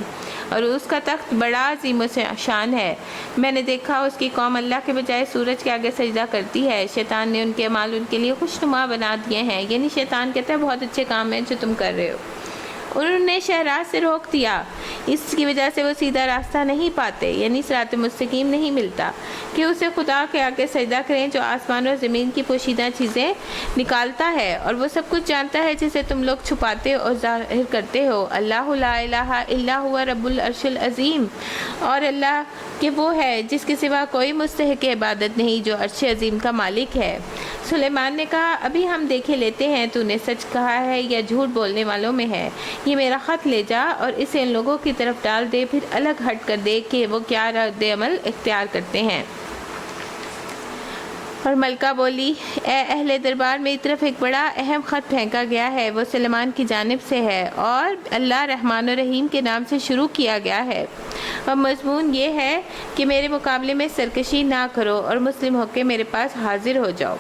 اور اس کا تخت بڑا عظیم و شان ہے۔ میں نے دیکھا اس کی قوم اللہ کے بجائے سورج کے آگے سجدہ کرتی ہے، شیطان نے ان کے اعمال ان کے لیے خوشنما بنا دیے ہیں، یعنی شیطان کہتا ہے بہت اچھے کام ہیں جو تم کر رہے ہو، انہوں نے شہراز سے روک دیا، اس کی وجہ سے وہ سیدھا راستہ نہیں پاتے، یعنی صراط مستقیم نہیں ملتا کہ اسے خدا کے آگے سجدہ کریں جو آسمان اور زمین کی پوشیدہ چیزیں نکالتا ہے اور وہ سب کچھ جانتا ہے جسے تم لوگ چھپاتے اور ظاہر کرتے ہو۔ اللہ لا الہ الا ہوا رب العرش العظیم، اور اللہ کہ وہ ہے جس کے سوا کوئی مستحق عبادت نہیں، جو عرش عظیم کا مالک ہے۔ سلیمان نے کہا ابھی ہم دیکھے لیتے ہیں تو نے سچ کہا ہے یا جھوٹ بولنے والوں میں ہے، یہ میرا خط لے جا اور اسے ان لوگوں کی طرف ڈال دے، پھر الگ ہٹ کر دیکھ کہ وہ کیا رد عمل اختیار کرتے ہیں۔ اور ملکہ بولی اے اہل دربار، میری طرف ایک بڑا اہم خط پھینکا گیا ہے، وہ سلیمان کی جانب سے ہے اور اللہ رحمان و رحیم کے نام سے شروع کیا گیا ہے، اور مضمون یہ ہے کہ میرے مقابلے میں سرکشی نہ کرو اور مسلم ہو کے میرے پاس حاضر ہو جاؤ۔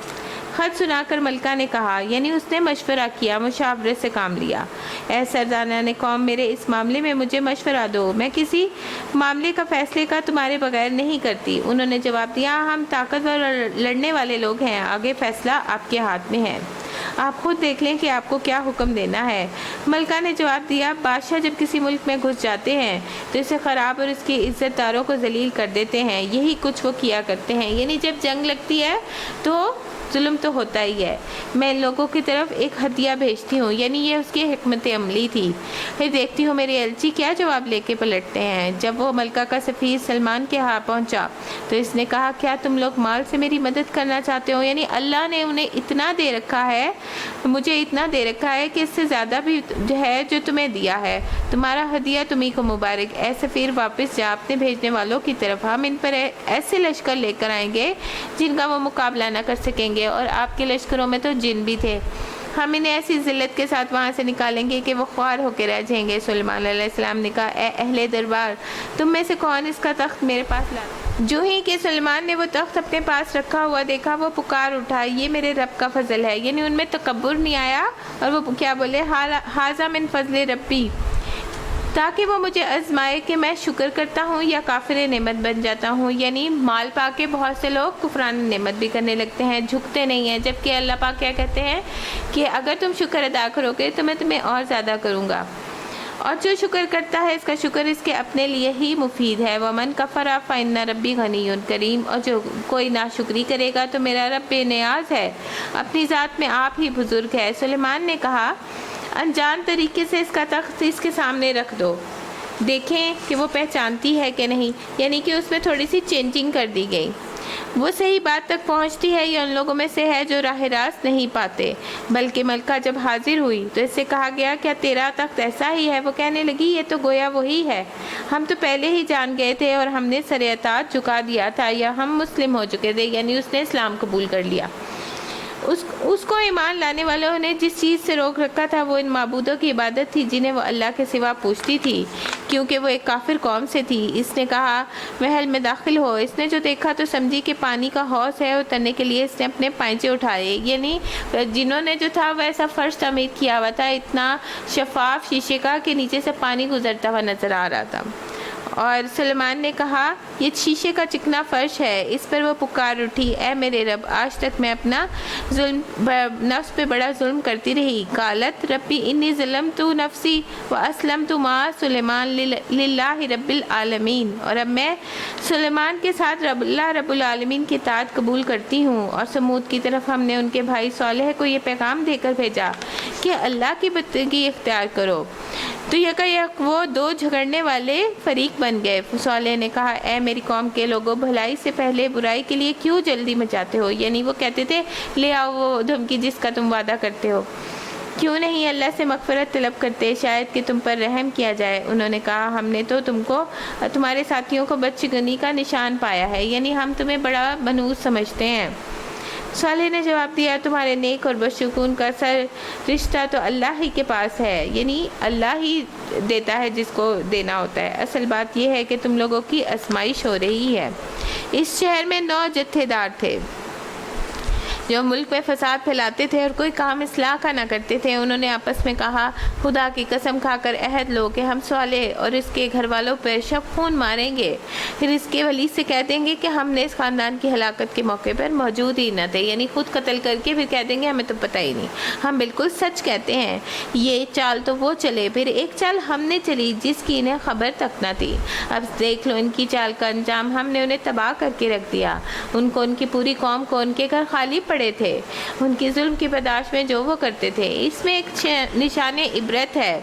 خط سنا کر ملکہ نے کہا، یعنی اس نے مشورہ کیا، مشاورے سے کام لیا، اے سرداران قوم، میرے اس معاملے میں مجھے مشورہ دو، میں کسی معاملے کا فیصلے کا تمہارے بغیر نہیں کرتی۔ انہوں نے جواب دیا، ہم طاقتور اور لڑنے والے لوگ ہیں، آگے فیصلہ آپ کے ہاتھ میں ہے، آپ خود دیکھ لیں کہ آپ کو کیا حکم دینا ہے۔ ملکہ نے جواب دیا، بادشاہ جب کسی ملک میں گھس جاتے ہیں تو اسے خراب اور اس کی عزت داروں کو ذلیل کر دیتے ہیں، یہی کچھ وہ کیا کرتے ہیں، یعنی جب جنگ لگتی ہے تو ظلم تو ہوتا ہی ہے، میں ان لوگوں کی طرف ایک ہدیہ بھیجتی ہوں، یعنی یہ اس کی حکمت عملی تھی، پھر دیکھتی ہوں میرے ایلچی کیا جواب لے کے پلٹتے ہیں۔ جب وہ ملکہ کا سفیر سلمان کے ہاں پہنچا تو اس نے کہا، کیا تم لوگ مال سے میری مدد کرنا چاہتے ہو؟ یعنی اللہ نے انہیں اتنا دے رکھا ہے، مجھے اتنا دے رکھا ہے کہ اس سے زیادہ بھی ہے جو تمہیں دیا ہے، تمہارا ہدیہ تمہیں کو مبارک۔ اے سفیر واپس جا اپنے بھیجنے والوں کی طرف، ہم ان پر ایسے لشکر لے کر آئیں گے جن کا وہ مقابلہ نہ کر سکیں گے، اور آپ کے لشکروں میں تو جن بھی تھے، ہم انہیں ایسی ذلت کے ساتھ وہاں سے نکالیں گے کہ وہ خوار ہو کے رہ جائیں گے۔ سلیمان علیہ السلام نے کہا، اے اہل دربار، تم میں سے کون اس کا تخت میرے پاس لا؟ جو ہی کہ سلیمان نے وہ تخت اپنے پاس رکھا ہوا دیکھا، وہ پکار اٹھا، یہ میرے رب کا فضل ہے، یعنی ان میں تکبر نہیں آیا، اور وہ کیا بولے، ھذا من فضل ربی، تاکہ وہ مجھے آزمائے کہ میں شکر کرتا ہوں یا کافر نعمت بن جاتا ہوں۔ یعنی مال پا کے بہت سے لوگ کفران نعمت بھی کرنے لگتے ہیں، جھکتے نہیں ہیں، جبکہ اللہ پاک کیا کہتے ہیں کہ اگر تم شکر ادا کرو گے تو میں تمہیں اور زیادہ کروں گا، اور جو شکر کرتا ہے اس کا شکر اس کے اپنے لیے ہی مفید ہے۔ وَمَن كَفَرَ فَإِنَّ رَبِّي غَنِيٌّ كَرِيمٌ، اور جو کوئی ناشکری کرے گا تو میرا رب بے نیاز ہے، اپنی ذات میں آپ ہی بزرگ ہے۔ سلیمان نے کہا، انجان طریقے سے اس کا تخت اس کے سامنے رکھ دو، دیکھیں کہ وہ پہچانتی ہے کہ نہیں، یعنی کہ اس میں تھوڑی سی چینجنگ کر دی گئی، وہ صحیح بات تک پہنچتی ہے یا ان لوگوں میں سے ہے جو راہ راست نہیں پاتے۔ بلکہ ملکہ جب حاضر ہوئی تو اس سے کہا گیا، کیا تیرا تخت ایسا ہی ہے؟ وہ کہنے لگی، یہ تو گویا وہی ہے، ہم تو پہلے ہی جان گئے تھے اور ہم نے سر اطاعت جھکا دیا تھا، یا ہم مسلم ہو چکے تھے، یعنی اس نے اسلام قبول کر لیا۔ اس کو ایمان لانے والوں نے جس چیز سے روک رکھا تھا وہ ان معبودوں کی عبادت تھی جنہیں وہ اللہ کے سوا پوچھتی تھی، کیونکہ وہ ایک کافر قوم سے تھی۔ اس نے کہا، محل میں داخل ہو۔ اس نے جو دیکھا تو سمجھی کہ پانی کا حوض ہے، اترنے کے لیے اس نے اپنے پائنچے اٹھائے، یعنی جنہوں نے جو تھا وہ ایسا فرش تعمیر کیا ہوا تھا، اتنا شفاف شیشے کا کہ نیچے سے پانی گزرتا ہوا نظر آ رہا تھا۔ اور سلیمان نے کہا، یہ شیشے کا چکنا فرش ہے۔ اس پر وہ پکار اٹھی، اے میرے رب، آج تک میں اپنا نفس پہ بڑا ظلم کرتی رہی۔ قالت ربی انی ظلمت نفسی واسلمت مع سلیمان للہ رب العالمین، اور اب میں سلیمان کے ساتھ اللہ رب العالمین کی اطاعت قبول کرتی ہوں۔ اور سمود کی طرف ہم نے ان کے بھائی صالح کو یہ پیغام دے کر بھیجا کہ اللہ کی بندگی اختیار کرو، تو یکایک وہ دو جھگڑنے والے فریق بن گئے۔ صالح نے کہا، اے میری قوم کے لوگوں، بھلائی سے پہلے برائی کے لیے کیوں جلدی مچاتے ہو؟ یعنی وہ کہتے تھے، لے آؤ وہ دھمکی جس کا تم وعدہ کرتے ہو، کیوں نہیں اللہ سے مغفرت طلب کرتے، شاید کہ تم پر رحم کیا جائے۔ انہوں نے کہا، ہم نے تو تمہارے ساتھیوں کو بچگنی کا نشان پایا ہے، یعنی ہم تمہیں بڑا منحوس سمجھتے ہیں۔ صالح نے جواب دیا، تمہارے نیک اور بدشگون کا سر رشتہ تو اللہ ہی کے پاس ہے، یعنی اللہ ہی دیتا ہے جس کو دینا ہوتا ہے، اصل بات یہ ہے کہ تم لوگوں کی آزمائش ہو رہی ہے۔ اس شہر میں 9 جتھے دار تھے، جو ملک میں فساد پھیلاتے تھے اور کوئی کام اصلاح کا نہ کرتے تھے، انہوں نے آپس میں کہا خدا کی قسم کھا کر عہد لو کہ ہم صالح اور اس کے گھر والوں پر شب خون ماریں گے، پھر اس کے ولی سے کہہ دیں گے کہ ہم نے اس خاندان کی ہلاکت کے موقع پر موجود ہی نہ تھے، یعنی خود قتل کر کے پھر کہہ دیں گے ہمیں تو پتہ ہی نہیں، ہم بالکل سچ کہتے ہیں۔ یہ چال تو وہ چلے، پھر ایک چال ہم نے چلی جس کی انہیں خبر تک نہ تھی۔ اب دیکھ لو ان کی چال کا انجام، ہم نے انہیں تباہ کر کے رکھ دیا، ان کو، ان کی پوری قوم کو ان کے گھر خالی پڑے تھے، ان کی ظلم کی برداشت میں جو وہ کرتے تھے۔ اس میں ایک نشان عبرت ہے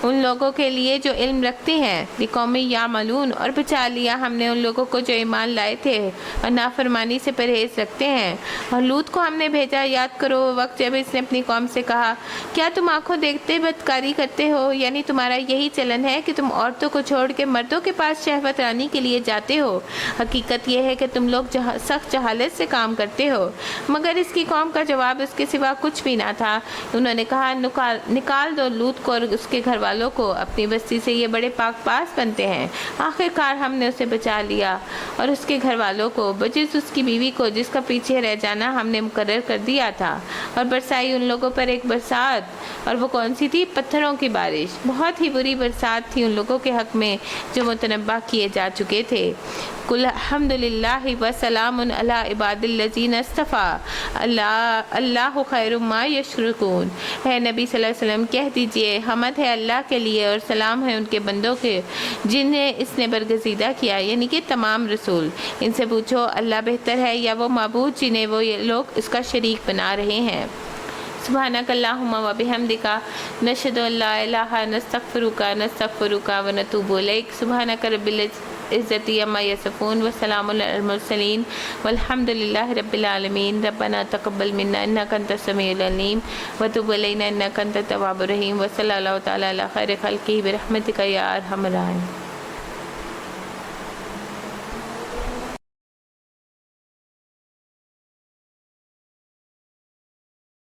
ان لوگوں کے لیے جو علم رکھتے ہیں، لقوم یعملون، اور بچا لیا ہم نے ان لوگوں کو جو ایمان لائے تھے اور نافرمانی سے پرہیز رکھتے ہیں۔ اور لوط کو ہم نے بھیجا، یاد کرو وہ وقت جب اس نے اپنی قوم سے کہا کیا تم آنکھوں دیکھتے بدکاری کرتے ہو، یعنی تمہارا یہی چلن ہے کہ تم عورتوں کو چھوڑ کے مردوں کے پاس شہوت رانی کے لیے جاتے ہو، حقیقت یہ ہے کہ تم لوگ سخت جہالت سے کام کرتے ہو۔ مگر اس کی قوم کا جواب اس کے سوا کچھ بھی نہ تھا، انہوں نے کہا نکال دو لوط کو اور اس کے گھر والوں کو اپنی بستی سے، یہ بڑے پاک پاس بنتے ہیں۔ آخر کار ہم نے اسے بچا لیا اور اس کے گھر والوں کو، بجز اس کی بیوی کو جس کا پیچھے رہ جانا ہم نے مقرر کر دیا تھا، اور برسائی ان لوگوں پر ایک برسات، اور وہ کون سی تھی؟ پتھروں کی بارش۔ بہت ہی بری برسات تھی ان لوگوں کے حق میں جو متنبع کیے جا چکے تھے۔ قل الحمدللہ وسلام علی عباد الذین اصطفیٰ اللہ خیر ما یشرکون۔ اے نبی صلی اللہ علیہ وسلم کہہ دیجئے حمد ہے اللہ کے لیے اور سلام ہے ان کے بندوں کے جنہیں اس نے برگزیدہ کیا، یعنی کہ تمام رسول۔ ان سے پوچھو اللہ بہتر ہے یا وہ معبود جنہیں وہ یہ لوگ اس کا شریک بنا رہے ہیں؟ سبحانک اللہم و بحمدک نشہد ان لا الہ نستغفرک ونتوب الیک۔ سبحانک رب العزت عما یصفون وسلام علی المرسلین والحمد للہ رب العالمین۔ ربنا تقبل منا انک انت السمیع العلیم وتب علینا انک انت التواب الرحیم، وصلی اللہ تعالی علی خیر خلقہ برحمتک یا ارحم الراحمین۔